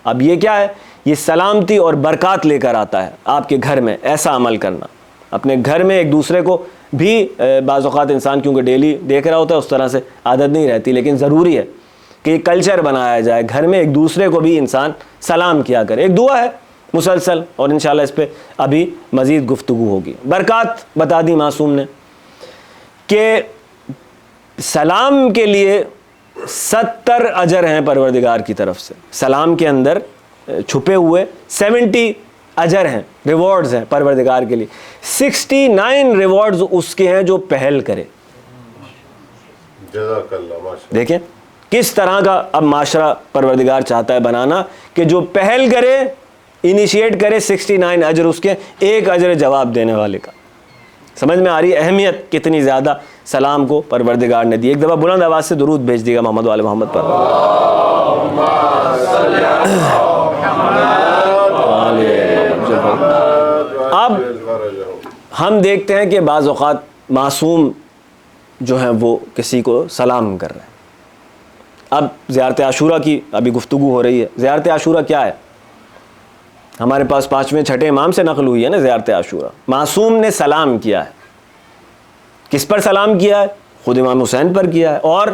اب یہ کیا ہے؟ یہ سلامتی اور برکات لے کر آتا ہے آپ کے گھر میں. ایسا عمل کرنا اپنے گھر میں، ایک دوسرے کو بھی بعض اوقات انسان کیونکہ ڈیلی دیکھ رہا ہوتا ہے اس طرح سے عادت نہیں رہتی، لیکن ضروری ہے کہ کلچر بنایا جائے گھر میں، ایک دوسرے کو بھی انسان سلام کیا کرے. ایک دعا ہے مسلسل، اور انشاءاللہ اس پہ ابھی مزید گفتگو ہوگی. برکات بتا دی معصوم نے کہ سلام کے لیے 70 اجر ہیں پروردگار کی طرف سے. سلام کے اندر چھپے ہوئے 70 اجر ہیں، ریوارڈز ہیں پروردگار کے لیے. 69 ریوارڈز اس کے ہیں جو پہل کرے. جزاک اللہ. ماشاءاللہ. دیکھیں کس طرح کا اب معاشرہ پروردگار چاہتا ہے بنانا کہ جو پہل کرے، انیشیٹ کرے. 69 اجر اس کے، ایک اجر جواب دینے والے کا. سمجھ میں آ رہی ہے اہمیت کتنی زیادہ سلام کو پروردگار نے دی. ایک دفعہ بلند آواز سے درود بھیج دیے گا محمد وآل محمد پر. اب ہم دیکھتے ہیں کہ بعض اوقات معصوم جو ہیں وہ کسی کو سلام کر رہے ہیں. اب زیارت عاشورہ کی ابھی گفتگو ہو رہی ہے. زیارت عاشورہ کیا ہے؟ ہمارے پاس 5ویں 6ٹھے امام سے نقل ہوئی ہے نا زیارت عاشورہ. معصوم نے سلام کیا ہے. کس پر سلام کیا ہے؟ خود امام حسین پر کیا ہے اور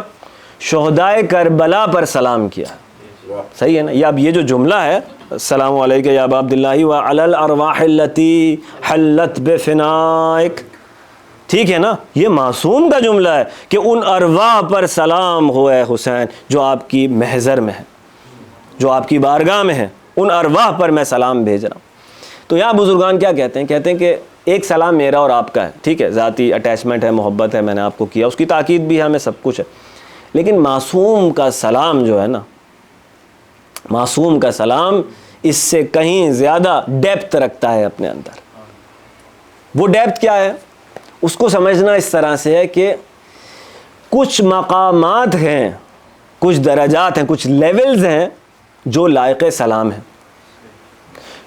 شہدائے کربلا پر سلام کیا ہے. صحیح ہے نا. یہ اب یہ جو جملہ ہے السلام علیکم یا ابا عبداللہ وعلی الارواح التی حلت بفنائک، ٹھیک ہے نا، یہ معصوم کا جملہ ہے کہ ان ارواح پر سلام ہو اے حسین جو آپ کی محضر میں ہے، جو آپ کی بارگاہ میں ہے، ان ارواح پر میں سلام بھیج رہا ہوں. تو یہاں بزرگان کیا کہتے ہیں؟ کہتے ہیں کہ ایک سلام میرا اور آپ کا ہے، ٹھیک ہے، ذاتی اٹیچمنٹ ہے، محبت ہے، میں نے آپ کو کیا، اس کی تاکید بھی ہے ہمیں، سب کچھ ہے. لیکن معصوم کا سلام جو ہے نا، معصوم کا سلام اس سے کہیں زیادہ ڈیپتھ رکھتا ہے اپنے اندر. وہ ڈیپتھ کیا ہے؟ اس کو سمجھنا اس طرح سے ہے کہ کچھ مقامات ہیں، کچھ درجات ہیں، کچھ لیولز ہیں جو لائق سلام ہیں.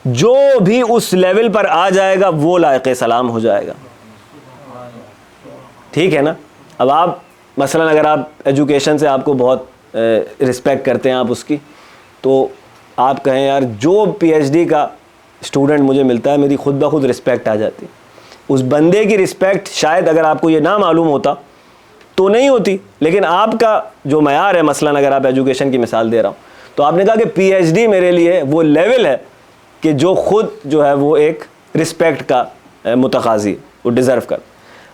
جو بھی اس لیول پر آ جائے گا وہ لائق سلام ہو جائے گا. ٹھیک ہے نا. اب آپ مثلا اگر آپ ایجوکیشن سے آپ کو بہت رسپیکٹ کرتے ہیں آپ اس کی، تو آپ کہیں یار جو پی ایچ ڈی کا اسٹوڈنٹ مجھے ملتا ہے میری خود بخود رسپیکٹ آ جاتی. اس بندے کی رسپیکٹ شاید اگر آپ کو یہ نہ معلوم ہوتا تو نہیں ہوتی، لیکن آپ کا جو معیار ہے، مثلا اگر آپ ایجوکیشن کی مثال دے رہا ہوں، تو آپ نے کہا کہ پی ایچ ڈی میرے لیے وہ لیول ہے کہ جو خود جو ہے وہ ایک رسپیکٹ کا متقاضی، وہ ڈیزرو کر.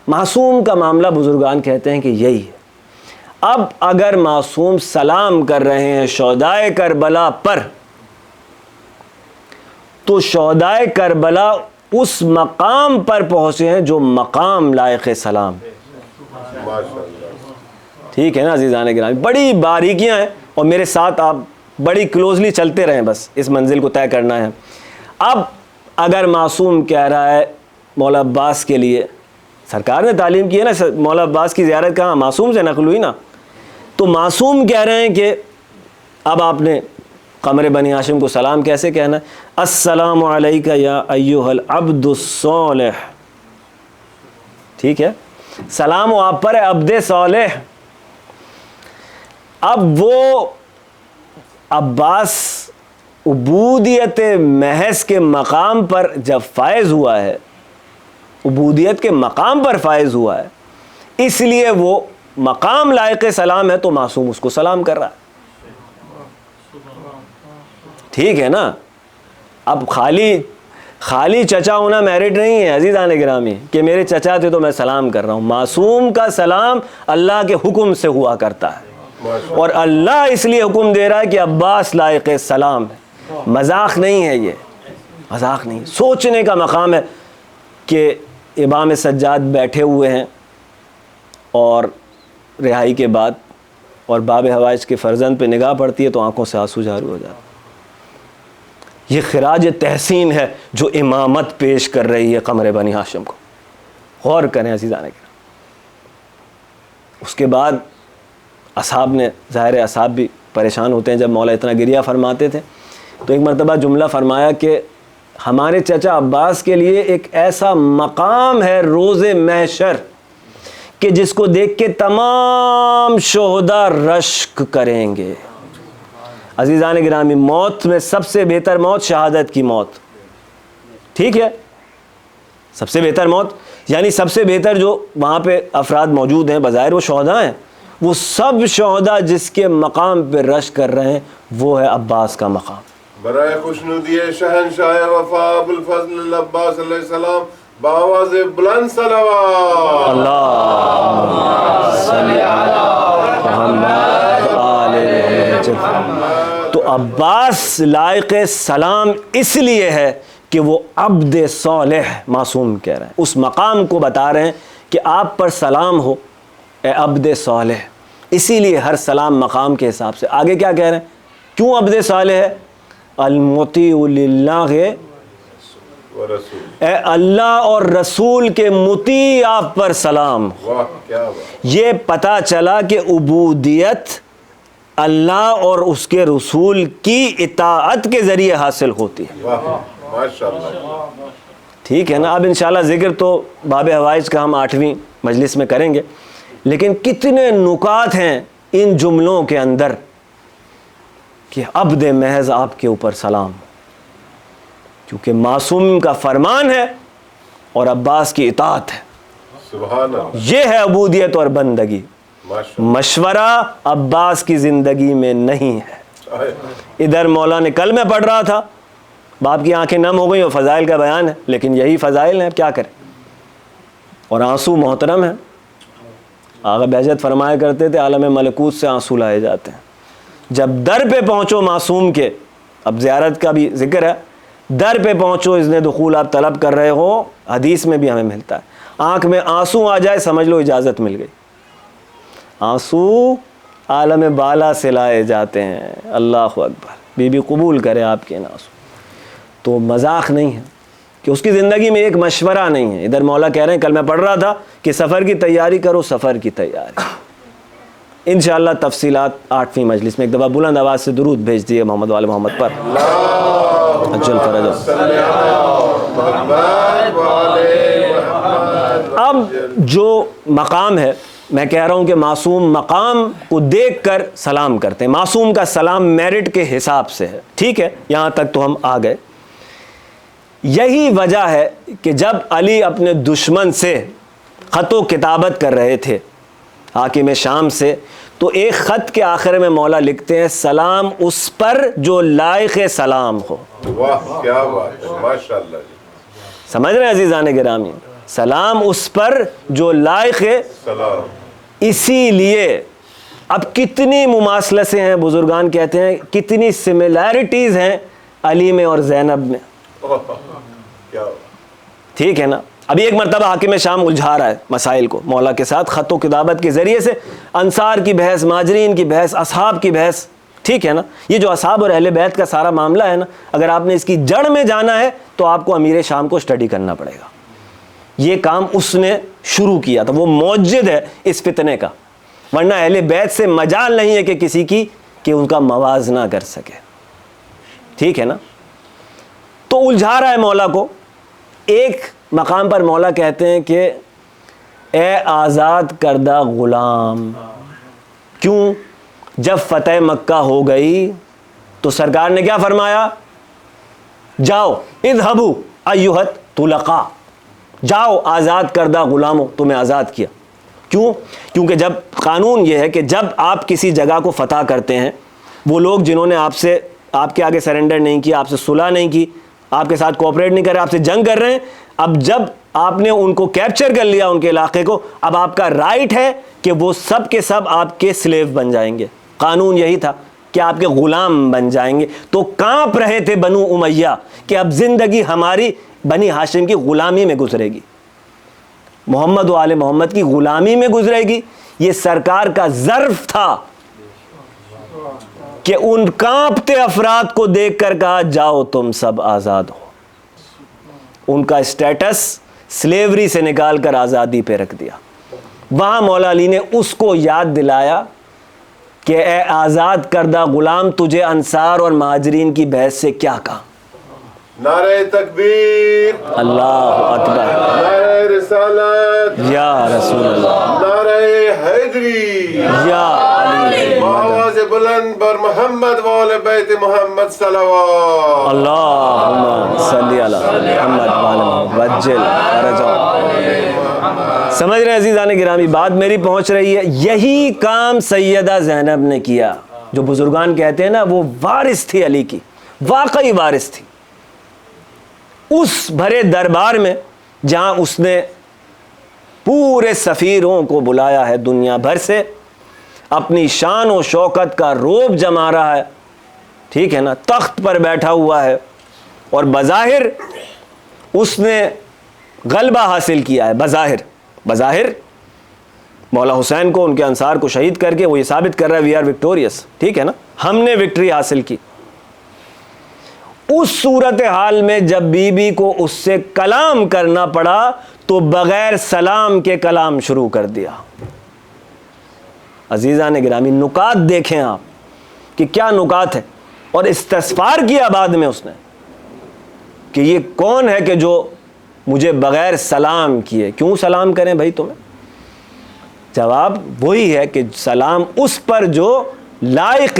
معصوم کا معاملہ بزرگان کہتے ہیں کہ یہی ہے. اب اگر معصوم سلام کر رہے ہیں شہدائے کربلا پر، تو شہدائے کربلا اس مقام پر پہنچے ہیں جو مقام لائق سلام. ٹھیک ہے نا عزیزان گرامی. بڑی باریکیاں ہیں اور میرے ساتھ آپ بڑی کلوزلی چلتے رہیں، بس اس منزل کو طے کرنا ہے. اب اگر معصوم کہہ رہا ہے مولا عباس کے لیے، سرکار نے تعلیم کی ہے نا، مولا عباس کی زیارت کہاں؟ معصوم سے نقل ہوئی نا. تو معصوم کہہ رہے ہیں کہ اب آپ نے قمر بنی ہاشم کو سلام کیسے کہنا ہے؟ السلام علیکہ یا ایہا العبد الصالح. ٹھیک ہے، سلام و آپ پر ہے عبد صالح. اب وہ عباس عبودیت محض کے مقام پر جب فائز ہوا ہے، عبودیت کے مقام پر فائز ہوا ہے، اس لیے وہ مقام لائق سلام ہے، تو معصوم اس کو سلام کر رہا ہے. ٹھیک ہے نا. اب خالی چچا ہونا میرٹ نہیں ہے عزیزان گرامی کہ میرے چچا تھے تو میں سلام کر رہا ہوں. معصوم کا سلام اللہ کے حکم سے ہوا کرتا ہے، اور اللہ اس لیے حکم دے رہا ہے کہ عباس لائق سلام ہے. مذاق نہیں ہے، یہ مذاق نہیں، سوچنے کا مقام ہے کہ امام سجاد بیٹھے ہوئے ہیں اور رہائی کے بعد، اور باب حوائج کے فرزند پہ نگاہ پڑتی ہے تو آنکھوں سے آنسو جاری ہو جاتے. یہ خراج تحسین ہے جو امامت پیش کر رہی ہے قمر بنی ہاشم کو. غور کریں عزیزان کرام. اس کے بعد اصحاب نے، ظاہر ہے اصحاب بھی پریشان ہوتے ہیں جب مولا اتنا گریہ فرماتے تھے، تو ایک مرتبہ جملہ فرمایا کہ ہمارے چچا عباس کے لیے ایک ایسا مقام ہے روز محشر کہ جس کو دیکھ کے تمام شہداء رشک کریں گے. عزیزان گرامی، موت میں سب سے بہتر موت شہادت کی موت. ٹھیک ہے، سب سے بہتر موت یعنی سب سے بہتر جو وہاں پہ افراد موجود ہیں بظاہر وہ شہداء ہیں. وہ سب شہداء جس کے مقام پہ رشک کر رہے ہیں وہ ہے عباس کا مقام. برائے خوشنودی شہنشاہ وفا ابوالفضل عباس علیہ السلام بآواز بلند صلوات. اللہ صلی علی محمد آل محمد. تو عباس لائق سلام اس لیے ہے کہ وہ عبد صالح، معصوم کہہ رہے ہیں، اس مقام کو بتا رہے ہیں کہ آپ پر سلام ہو اے عبد صالح. اسی لیے ہر سلام مقام کے حساب سے. آگے کیا کہہ رہے ہیں؟ کیوں عبد صالح ہے؟ المطیع للہ، اے اللہ اور رسول کے مطیع آپ پر سلام. واہ کیا بات. یہ پتہ چلا کہ عبودیت اللہ اور اس کے رسول کی اطاعت کے ذریعے حاصل ہوتی ہے. واہ ماشاءاللہ. ٹھیک ہے نا. اب انشاءاللہ ذکر تو باب حوائج کا ہم 8ویں مجلس میں کریں گے، لیکن کتنے نکات ہیں ان جملوں کے اندر کہ عبد محض آپ کے اوپر سلام، کیونکہ معصوم کا فرمان ہے اور عباس کی اطاعت ہے. سبحان اللہ. یہ ہے عبودیت اور بندگی. ماشاءاللہ. مشورہ عباس کی زندگی میں نہیں ہے. ادھر مولا نے کلمہ پڑھ رہا تھا، باپ کی آنکھیں نم ہو گئی، اور فضائل کا بیان ہے، لیکن یہی فضائل ہیں، کیا کریں. اور آنسو محترم ہیں. آقا بہجت فرمایا کرتے تھے عالم ملکوت سے آنسو لائے جاتے ہیں. جب در پہ پہنچو معصوم کے، اب زیارت کا بھی ذکر ہے، در پہ پہنچو اذن دخول آپ طلب کر رہے ہو، حدیث میں بھی ہمیں ملتا ہے، آنکھ میں آنسو آ جائے سمجھ لو اجازت مل گئی. آنسو عالم بالا سے لائے جاتے ہیں. اللہ اکبر. بی بی قبول کرے آپ کے آنسو. تو مذاق نہیں ہے کہ اس کی زندگی میں ایک مشورہ نہیں ہے. ادھر مولا کہہ رہے ہیں، کل میں پڑھ رہا تھا کہ سفر کی تیاری کرو، سفر کی تیاری. انشاءاللہ تفصیلات 8ویں مجلس میں. ایک دفعہ بلند آواز سے درود بھیج دیے محمد والے محمد پر. اجل فرج. اب جو مقام ہے، میں کہہ رہا ہوں کہ معصوم مقام کو دیکھ کر سلام کرتے ہیں. معصوم کا سلام میرٹ کے حساب سے ہے. ٹھیک ہے، یہاں تک تو ہم آ گئے. یہی وجہ ہے کہ جب علی اپنے دشمن سے خط و کتابت کر رہے تھے، حاکم شام سے، تو ایک خط کے آخر میں مولا لکھتے ہیں، سلام اس پر جو لائق سلام ہو. واہ کیا بات ہے، ماشاءاللہ. سمجھ رہے ہیں عزیزان گرامی؟ سلام اس پر جو لائق. سلام. اسی لیے اب کتنی مماثلتیں ہیں، بزرگان کہتے ہیں کتنی سملیرٹیز ہیں علی میں اور زینب میں. کیا ٹھیک ہے نا. ابھی ایک مرتبہ حاکم شام الجھا رہا ہے مسائل کو مولا کے ساتھ خط و کتابت کے ذریعے سے، انصار کی بحث، مہاجرین کی بحث، اصحاب کی بحث. ٹھیک ہے نا. یہ جو اصحاب اور اہل بیت کا سارا معاملہ ہے نا، اگر آپ نے اس کی جڑ میں جانا ہے تو آپ کو امیر شام کو اسٹڈی کرنا پڑے گا. یہ کام اس نے شروع کیا تھا، وہ موجد ہے اس فتنے کا، ورنہ اہل بیت سے مجال نہیں ہے کہ کسی کی کہ ان کا موازنہ کر سکے. ٹھیک ہے نا. تو الجھا رہا ہے مولا کو. ایک مقام پر مولا کہتے ہیں کہ اے آزاد کردہ غلام. کیوں؟ جب فتح مکہ ہو گئی تو سرکار نے کیا فرمایا؟ جاؤ اذهبوا ایھا الطلقاء، جاؤ آزاد کردہ غلاموں، تمہیں آزاد کیا. کیوں؟ کیونکہ جب قانون یہ ہے کہ جب آپ کسی جگہ کو فتح کرتے ہیں، وہ لوگ جنہوں نے آپ کے آگے سرنڈر نہیں کیا، آپ سے صلح نہیں کی، آپ کے ساتھ کوآپریٹ نہیں کر رہے، آپ سے جنگ کر رہے ہیں، اب جب آپ نے ان کو کیپچر کر لیا، ان کے علاقے کو، اب آپ کا رائٹ ہے کہ وہ سب کے سب آپ کے سلیو بن جائیں گے. قانون یہی تھا کہ آپ کے غلام بن جائیں گے. تو کانپ رہے تھے بنو امیہ کہ اب زندگی ہماری بنی ہاشم کی غلامی میں گزرے گی، محمد و آل محمد کی غلامی میں گزرے گی. یہ سرکار کا ظرف تھا کہ ان کانپتے افراد کو دیکھ کر کہا جاؤ تم سب آزاد ہو. ان کا اسٹیٹس سلیوری سے نکال کر آزادی پہ رکھ دیا. وہاں مولا علی نے اس کو یاد دلایا کہ اے آزاد کردہ غلام، تجھے انصار اور مہاجرین کی بحث سے کیا کہا؟ نعرہ تکبیر، اللہ اکبر، نعرہ رسالت، یا رسول اللہ، نعرہ حیدری، یا علی، آواز بلند بر محمد و آل بیت محمد صلوات. اللہم صلی علی محمد و آل محمد وجل فرجہم. سمجھ رہے ہیں عزیزان گرامی؟ بات میری پہنچ رہی ہے. یہی کام سیدہ زینب نے کیا، جو بزرگان کہتے ہیں نا وہ وارث تھی علی کی، واقعی وارث تھی. اس بھرے دربار میں جہاں اس نے پورے سفیروں کو بلایا ہے دنیا بھر سے، اپنی شان و شوکت کا روب جما رہا ہے، ٹھیک ہے نا، تخت پر بیٹھا ہوا ہے، اور بظاہر اس نے غلبہ حاصل کیا ہے. بظاہر مولا حسین کو، ان کے انصار کو شہید کر کے وہ یہ ثابت کر رہا ہے وی آر وکٹوریس. ٹھیک ہے نا، ہم نے وکٹری حاصل کی. اس صورتحال میں جب بی بی کو اس سے کلام کرنا پڑا تو بغیر سلام کے کلام شروع کر دیا. عزیزان گرامی نکات دیکھیں آپ کہ کیا نکات ہے. اور استغفار کیا بعد میں اس نے کہ یہ کون ہے کہ جو مجھے بغیر سلام کیے. کیوں سلام کریں بھائی تمہیں؟ جواب وہی ہے کہ سلام اس پر جو لائق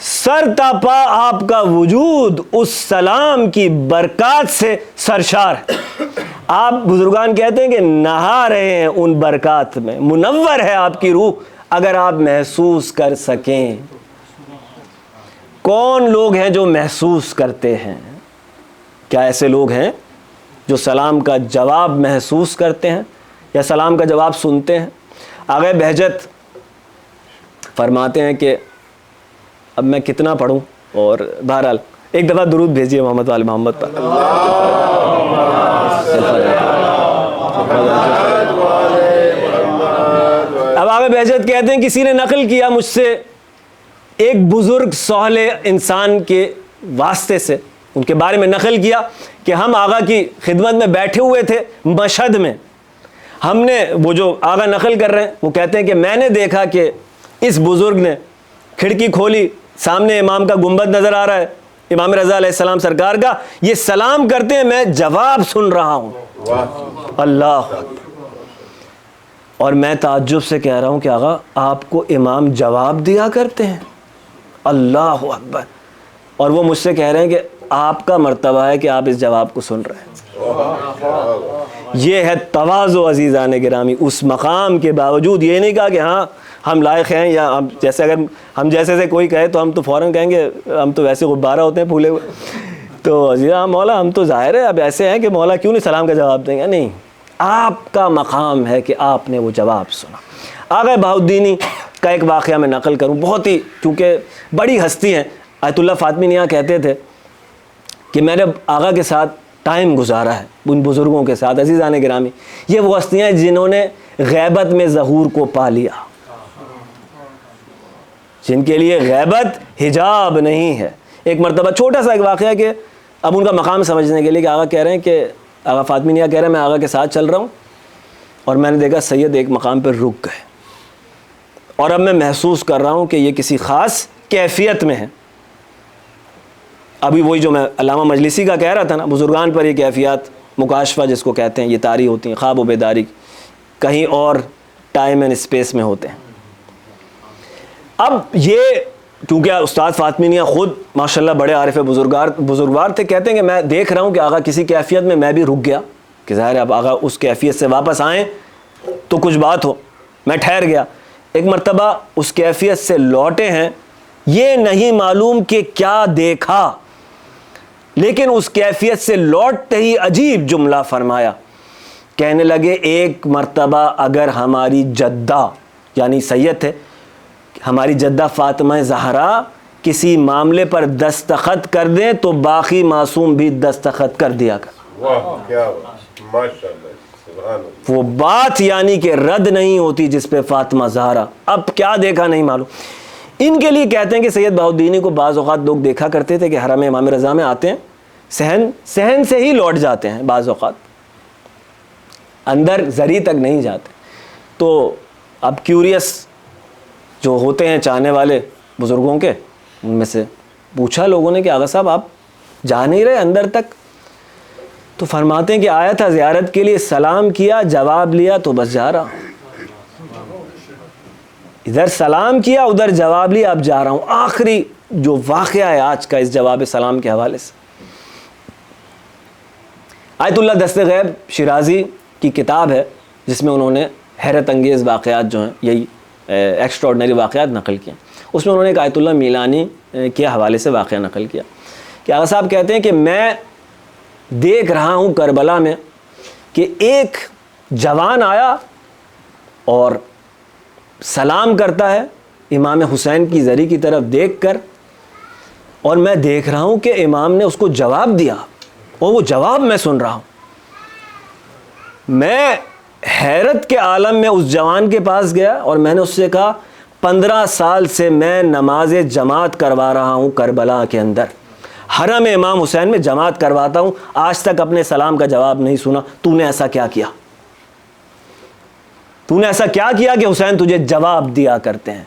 سر تا پا آپ کا وجود اس سلام کی برکات سے سرشار ہے. آپ بزرگان کہتے ہیں کہ نہا رہے ہیں ان برکات میں, منور ہے آپ کی روح اگر آپ محسوس کر سکیں. کون لوگ ہیں جو محسوس کرتے ہیں؟ کیا ایسے لوگ ہیں جو سلام کا جواب محسوس کرتے ہیں یا سلام کا جواب سنتے ہیں؟ آغا بہجت فرماتے ہیں کہ اب میں کتنا پڑھوں, اور بہرحال ایک دفعہ درود بھیجیے محمد وال محمد پر. اب آغا بہجت کہتے ہیں کسی نے نقل کیا مجھ سے ایک بزرگ صالح انسان کے واسطے سے, ان کے بارے میں نقل کیا کہ ہم آغا کی خدمت میں بیٹھے ہوئے تھے مشہد میں. ہم نے, وہ جو آغا نقل کر رہے ہیں وہ کہتے ہیں کہ میں نے دیکھا کہ اس بزرگ نے کھڑکی کھولی, سامنے امام کا گنبد نظر آ رہا ہے, امام رضا علیہ السلام سرکار کا, یہ سلام کرتے ہیں, میں جواب سن رہا ہوں. اللہ اکبر. اور میں تعجب سے کہہ رہا ہوں کہ آغا آپ کو امام جواب دیا کرتے ہیں؟ اللہ اکبر. اور وہ مجھ سے کہہ رہے ہیں کہ آپ کا مرتبہ ہے کہ آپ اس جواب کو سن رہے ہیں. یہ ہے تواضع عزیزان گرامی. اس مقام کے باوجود یہ نہیں کہا کہ ہاں ہم لائق ہیں, یا ہم جیسے, اگر ہم جیسے سے کوئی کہے تو ہم تو فوراً کہیں گے ہم تو ویسے غبارہ ہوتے ہیں پھولے ہوئے, تو ہاں مولا ہم تو ظاہر ہے اب ایسے ہیں کہ مولا کیوں نہیں سلام کا جواب دیں گے. نہیں, آپ کا مقام ہے کہ آپ نے وہ جواب سنا. آغا بہاؤالدینی کا ایک واقعہ میں نقل کروں, بہت ہی, چونکہ بڑی ہستی ہیں. آیت اللہ فاطمی نیاں کہتے تھے کہ میں نے آغا کے ساتھ ٹائم گزارا ہے, ان بزرگوں کے ساتھ. عزیزان گرامی, یہ وہ ہستیاں جنہوں نے غیبت میں ظہور کو پا لیا, جن کے لیے غیبت حجاب نہیں ہے. ایک مرتبہ چھوٹا سا ایک واقعہ کہ اب ان کا مقام سمجھنے کے لیے, کہ آغا کہہ رہے ہیں کہ آغا فاطمی نیاں کہہ رہے ہیں میں آغا کے ساتھ چل رہا ہوں اور میں نے دیکھا سید ایک مقام پر رک گئے, اور اب میں محسوس کر رہا ہوں کہ یہ کسی خاص کیفیت میں ہے. ابھی وہی جو میں علامہ مجلسی کا کہہ رہا تھا نا, بزرگان پر یہ کیفیات مکاشفہ جس کو کہتے ہیں, یہ طاری ہوتی ہیں, خواب و بیداری کہیں اور ٹائم اینڈ اسپیس میں ہوتے ہیں. اب یہ کیونکہ استاد فاطمی خود ماشاءاللہ بڑے عارف بزرگوار تھے, کہتے ہیں کہ میں دیکھ رہا ہوں کہ آغا کسی کیفیت میں بھی رک گیا, کہ ظاہر ہے اب آغا اس کیفیت سے واپس آئیں تو کچھ بات ہو. میں ٹھہر گیا. ایک مرتبہ اس کیفیت سے لوٹے ہیں, یہ نہیں معلوم کہ کیا دیکھا, لیکن اس کیفیت سے لوٹتے ہی عجیب جملہ فرمایا. کہنے لگے ایک مرتبہ اگر ہماری جدہ, یعنی سید تھے, ہماری جدہ فاطمہ زہرا کسی معاملے پر دستخط کر دیں تو باقی معصوم بھی دستخط کر دیا کر. واہ کیا ماشاءاللہ, سبحان اللہ. وہ بات یعنی کہ رد نہیں ہوتی جس پہ فاطمہ زہرا اب کیا دیکھا نہیں معلوم. ان کے لیے کہتے ہیں کہ سید بہاؤالدینی کو بعض اوقات لوگ دیکھا کرتے تھے کہ حرم امام رضا میں آتے ہیں, صحن سے ہی لوٹ جاتے ہیں, بعض اوقات اندر زری تک نہیں جاتے. تو اب کیوریس جو ہوتے ہیں چاہنے والے بزرگوں کے, ان میں سے پوچھا لوگوں نے کہ آغا صاحب آپ جا نہیں رہے اندر تک؟ تو فرماتے ہیں کہ آیا تھا زیارت کے لیے, سلام کیا, جواب لیا تو بس جا رہا ہوں. ادھر سلام کیا, ادھر جواب لیا, اب جا رہا ہوں. آخری جو واقعہ ہے آج کا اس جواب سلام کے حوالے سے, آیت اللہ دست غیب شیرازی کی کتاب ہے جس میں انہوں نے حیرت انگیز واقعات جو ہیں, یہی ایکسٹراڈنری واقعات نقل کیے. اس میں انہوں نے ایک آیت اللہ میلانی کے حوالے سے واقعہ نقل کیا کہ آغا صاحب کہتے ہیں کہ میں دیکھ رہا ہوں کربلا میں کہ ایک جوان آیا اور سلام کرتا ہے امام حسین کی زری کی طرف دیکھ کر, اور میں دیکھ رہا ہوں کہ امام نے اس کو جواب دیا اور وہ جواب میں سن رہا ہوں. میں حیرت کے عالم میں اس جوان کے پاس گیا اور میں نے اس سے کہا 15 سال سے میں نماز جماعت کروا رہا ہوں کربلا کے اندر, حرم امام حسین میں جماعت کرواتا ہوں, آج تک اپنے سلام کا جواب نہیں سنا. تو نے ایسا کیا کیا؟ تو نے ایسا کیا کیا کہ حسین تجھے جواب دیا کرتے ہیں؟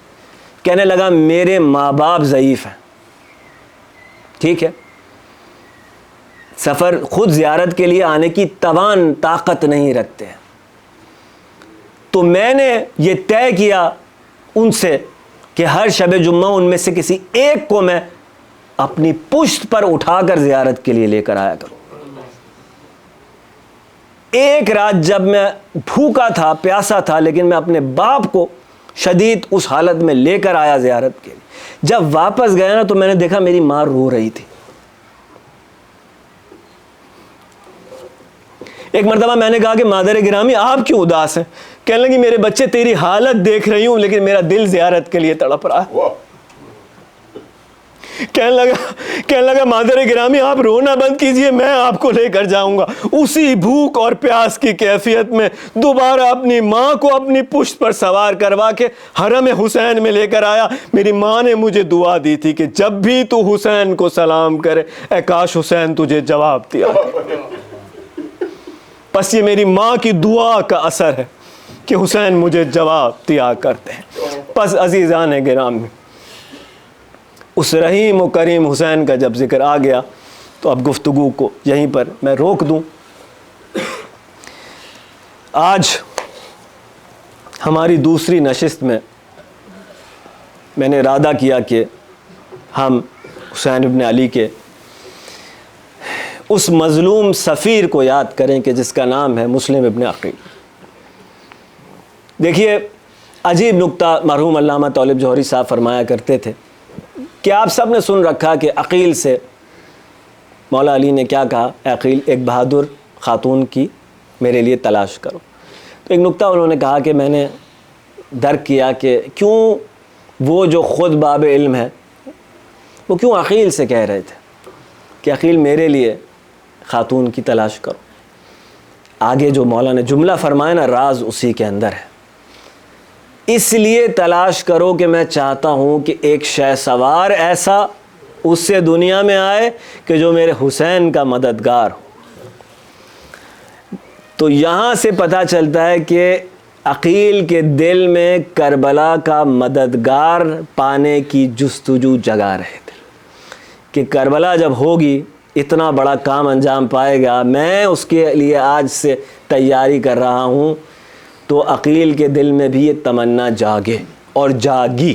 کہنے لگا میرے ماں باپ ضعیف ہیں, ٹھیک ہے, سفر خود زیارت کے لیے آنے کی توان طاقت نہیں رکھتے ہیں, تو میں نے یہ طے کیا ان سے کہ ہر شب جمعہ ان میں سے کسی ایک کو میں اپنی پشت پر اٹھا کر زیارت کے لیے لے کر آیا کروں. ایک رات جب میں بھوکا تھا, پیاسا تھا, لیکن میں اپنے باپ کو شدید اس حالت میں لے کر آیا زیارت کے لیے. جب واپس گیا نا تو میں نے دیکھا میری ماں رو رہی تھی. ایک مرتبہ میں نے کہا کہ مادر گرامی آپ کیوں اداس ہیں؟ کہنے لگی میرے بچے تیری حالت دیکھ رہی ہوں لیکن میرا دل زیارت کے لیے تڑپ رہا ہے. کہنے لگا مادر گرامی آپ رونا بند کیجئے, میں آپ کو لے کر جاؤں گا. اسی بھوک اور پیاس کی کیفیت میں دوبارہ اپنی ماں کو اپنی پشت پر سوار کروا کے حرم حسین میں لے کر آیا. میری ماں نے مجھے دعا دی تھی کہ جب بھی تو حسین کو سلام کرے اے کاش حسین تجھے جواب دیا. بس یہ میری ماں کی دعا کا اثر ہے کہ حسین مجھے جواب دیا کرتے ہیں. بس عزیزان گرامی, اس رحیم و کریم حسین کا جب ذکر آ گیا تو اب گفتگو کو یہیں پر میں روک دوں. آج ہماری دوسری نشست میں میں نے ارادہ کیا کہ ہم حسین ابن علی کے اس مظلوم سفیر کو یاد کریں کہ جس کا نام ہے مسلم ابن عقیل. دیکھیے عجیب نکتہ مرحوم علامہ طالب جوہری صاحب فرمایا کرتے تھے کہ آپ سب نے سن رکھا کہ عقیل سے مولا علی نے کیا کہا, اے عقیل ایک بہادر خاتون کی میرے لیے تلاش کرو. تو ایک نکتہ انہوں نے کہا کہ میں نے درک کیا کہ کیوں وہ جو خود باب علم ہے وہ کیوں عقیل سے کہہ رہے تھے کہ عقیل میرے لیے خاتون کی تلاش کرو. آگے جو مولا نے جملہ فرمایا نا, راز اسی کے اندر ہے. اس لیے تلاش کرو کہ میں چاہتا ہوں کہ ایک شہ سوار ایسا اس سے دنیا میں آئے کہ جو میرے حسین کا مددگار ہو. تو یہاں سے پتہ چلتا ہے کہ عقیل کے دل میں کربلا کا مددگار پانے کی جستجو جگا رہے تھے کہ کربلا جب ہوگی اتنا بڑا کام انجام پائے گا, میں اس کے لیے آج سے تیاری کر رہا ہوں. تو عقیل کے دل میں بھی یہ تمنا جاگے اور جاگی.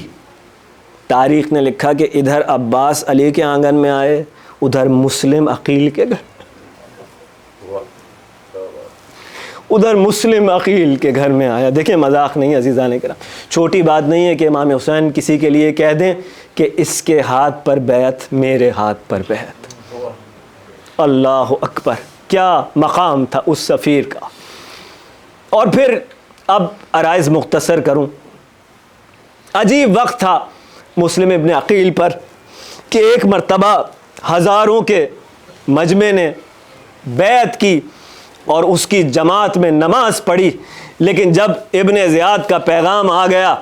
تاریخ نے لکھا کہ ادھر عباس علی کے آنگن میں آئے, ادھر مسلم عقیل کے گھر کے گھر میں آیا. دیکھیں مذاق نہیں عزیزان کرام, چھوٹی بات نہیں ہے کہ امام حسین کسی کے لیے کہہ دیں کہ اس کے ہاتھ پر بیعت میرے ہاتھ پر بیعت. اللہ اکبر, کیا مقام تھا اس سفیر کا. اور پھر اب عرائض مختصر کروں. عجیب وقت تھا مسلم ابن عقیل پر کہ ایک مرتبہ ہزاروں کے مجمع نے بیعت کی اور اس کی جماعت میں نماز پڑھی, لیکن جب ابن زیاد کا پیغام آ گیا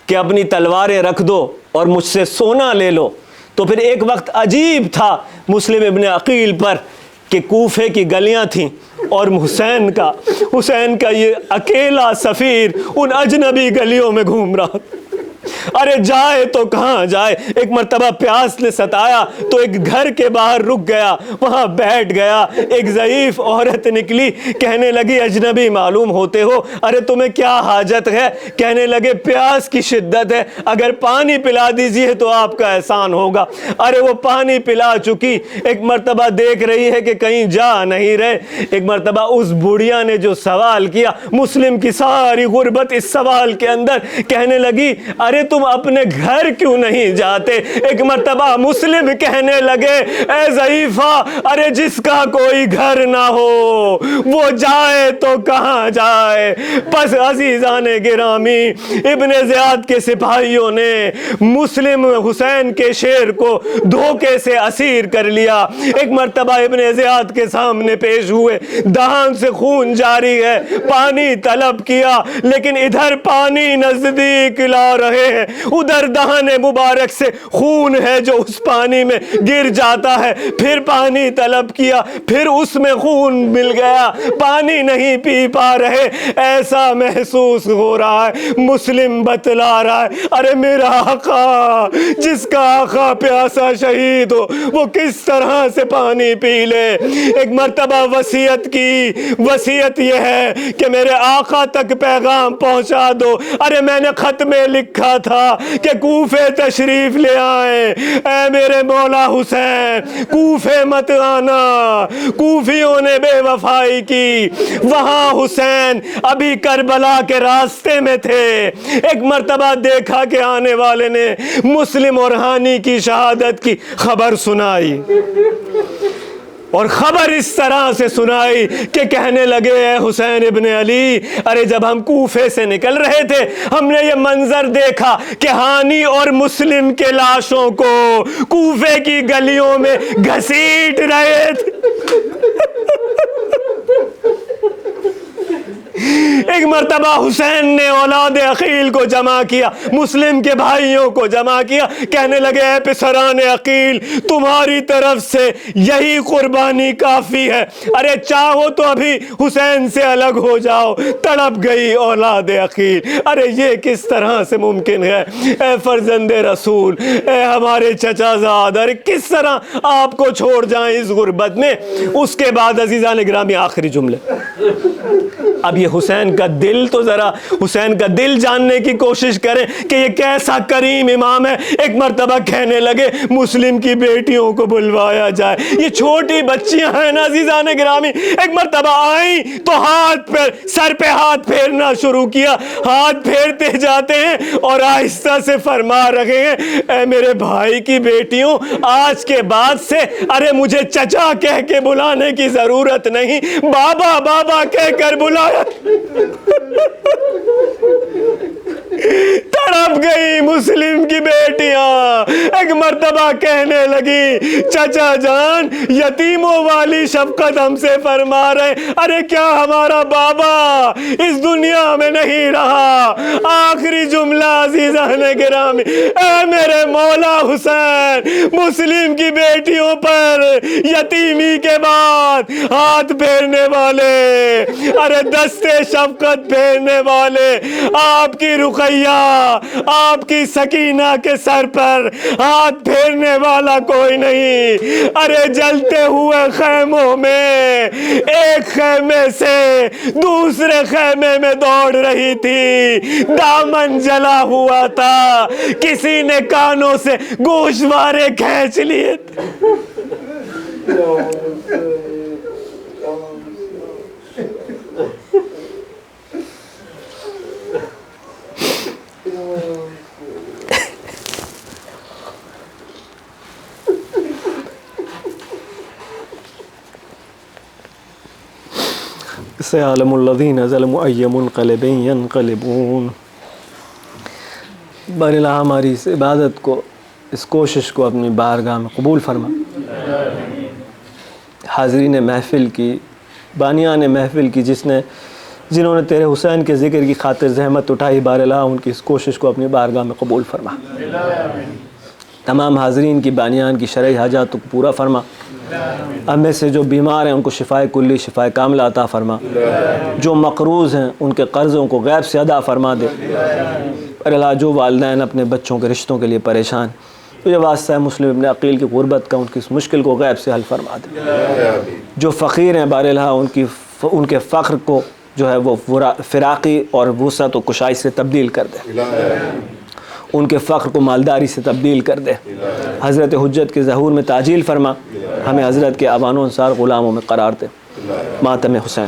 کہ اپنی تلواریں رکھ دو اور مجھ سے سونا لے لو, تو پھر ایک وقت عجیب تھا مسلم ابن عقیل پر کہ کوفے کی گلیاں تھیں اور حسین کا یہ اکیلا سفیر ان اجنبی گلیوں میں گھوم رہا. ارے جائے تو کہاں جائے. ایک مرتبہ پیاس نے ستایا تو ایک گھر کے باہر رک گیا, وہاں بیٹھ گیا. ایک ضعیف عورت نکلی, کہنے لگی اجنبی معلوم ہوتے ہو, ارے تمہیں کیا حاجت ہے؟ کہنے لگے پیاس کی شدت ہے, اگر پانی پلا دیجیے تو آپ کا احسان ہوگا. ارے وہ پانی پلا چکی. ایک مرتبہ دیکھ رہی ہے کہ کہیں جا نہیں رہے. ایک مرتبہ اس بڑھیا نے جو سوال کیا, مسلم کی ساری غربت اس سوال کے اندر, کہنے لگی ارے تم اپنے گھر کیوں نہیں جاتے؟ ایک مرتبہ مسلم کہنے لگے اے ضعیفہ, ارے جس کا کوئی گھر نہ ہو وہ جائے تو کہاں جائے. پس عزیزان گرامی, ابن زیاد کے سپاہیوں نے مسلم حسین کے شیر کو دھوکے سے اسیر کر لیا. ایک مرتبہ ابن زیاد کے سامنے پیش ہوئے, دہان سے خون جاری ہے, پانی طلب کیا لیکن ادھر پانی نزدیک لا رہے ہیں, ادھر دہان مبارک سے خون ہے جو اس پانی میں گر جاتا ہے. پھر پانی طلب کیا, پھر اس میں خون مل گیا, پانی نہیں پی پا رہے. ایسا محسوس ہو رہا ہے, مسلم بتلا رہا ہے ارے میرا آقا, جس کا آقا پیاسا شہید ہو وہ کس طرح سے پانی پی لے. ایک مرتبہ وصیت کی, وصیت یہ ہے کہ میرے آقا تک پیغام پہنچا دو. ارے میں نے خط میں لکھا رہا تھا کہ کوفے تشریف لے آئے. اے میرے مولا حسین کوفے مت آنا. کوفیوں نے بے وفائی کی. وہاں حسین ابھی کربلا کے راستے میں تھے. ایک مرتبہ دیکھا کہ آنے والے نے مسلم اورہانی کی شہادت کی خبر سنائی, اور خبر اس طرح سے سنائی کہ کہنے لگے اے حسین ابن علی, ارے جب ہم کوفے سے نکل رہے تھے ہم نے یہ منظر دیکھا کہ ہانی اور مسلم کے لاشوں کو کوفے کی گلیوں میں گھسیٹ رہے تھے. ایک مرتبہ حسین نے اولاد عقیل کو جمع کیا, مسلم کے بھائیوں کو جمع کیا, کہنے لگے اے پسران عقیل تمہاری طرف سے یہی قربانی کافی ہے, ارے چاہو تو ابھی حسین سے الگ ہو جاؤ. تڑپ گئی اولاد عقیل, ارے یہ کس طرح سے ممکن ہے اے فرزند رسول, اے ہمارے چچا زاد, ارے کس طرح آپ کو چھوڑ جائیں اس غربت میں. اس کے بعد عزیزان گرامی آخری جملے. اب یہ حسین کا دل, تو ذرا حسین کا دل جاننے کی کوشش کریں کہ یہ کیسا کریم امام ہے. ایک مرتبہ کہنے لگے مسلم کی بیٹیوں کو بلوایا جائے. یہ چھوٹی بچیاں ہیں نا عزیزان گرامی, ایک مرتبہ آئیں تو ہاتھ پہ سر پہ ہاتھ پھیرنا شروع کیا. ہاتھ پھیرتے جاتے ہیں اور آہستہ سے فرما رہے ہیں اے میرے بھائی کی بیٹیوں, آج کے بعد سے ارے مجھے چچا کہہ کے بلانے کی ضرورت نہیں, بابا بابا کہہ کر بلایا. تڑپ گئی مسلم کی بیٹیاں. ایک مرتبہ کہنے لگی چچا جان یتیموں والی شفقت ہم سے فرما رہے, ارے کیا ہمارا بابا اس دنیا میں نہیں رہا. آخری جملہ عزیزان گرامی, اے میرے مولا حسین مسلم کی بیٹیوں پر یتیمی کے بعد ہاتھ پھیرنے والے, ارے دستے شفقت پھیرنے والے, آپ کی رقیہ آپ کی سکینہ کے سر پر ہاتھ پھیرنے والا کوئی نہیں. ارے جلتے ہوئے خیموں میں ایک خیمے سے دوسرے خیمے میں دوڑ رہی تھی, دامن جلا ہوا تھا, کسی نے کانوں سے گوشوارے کھینچ لیے تھے. سيعلم الذين ظلموا أي منقلب ينقلبون. بار اللہ ہماری اس عبادت کو, اس کوشش کو اپنی بارگاہ میں قبول فرما. حاضرین محفل کی, بانیان محفل کی, جنہوں نے تیرے حسین کے ذکر کی خاطر زحمت اٹھائی, بار اللہ ان کی اس کوشش کو اپنی بارگاہ میں قبول فرما. تمام حاضرین کی بانیان کی شرعی حاجات کو پورا فرما. ہم میں سے جو بیمار ہیں ان کو شفائے کلی شفائے کاملہ عطا فرما. جو مقروض ہیں ان کے قرضوں کو غیب سے ادا فرما دے. اور اللہ جو والدین اپنے بچوں کے رشتوں کے لیے پریشان, تو یہ واسطہ ہے مسلم ابن عقیل کی غربت کا, ان کی اس مشکل کو غیب سے حل فرما دے. جو فقیر ہیں بار اللہ ان کے فقر کو جو ہے وہ فراقی اور وسعت و کشائی سے تبدیل کر دے. ان کے فقر کو مالداری سے تبدیل کر دے. حضرت حجت کے ظہور میں تعجیل فرما. ہمیں حضرت کے آبان و انصار غلاموں میں قرار دے. ماتم حسین.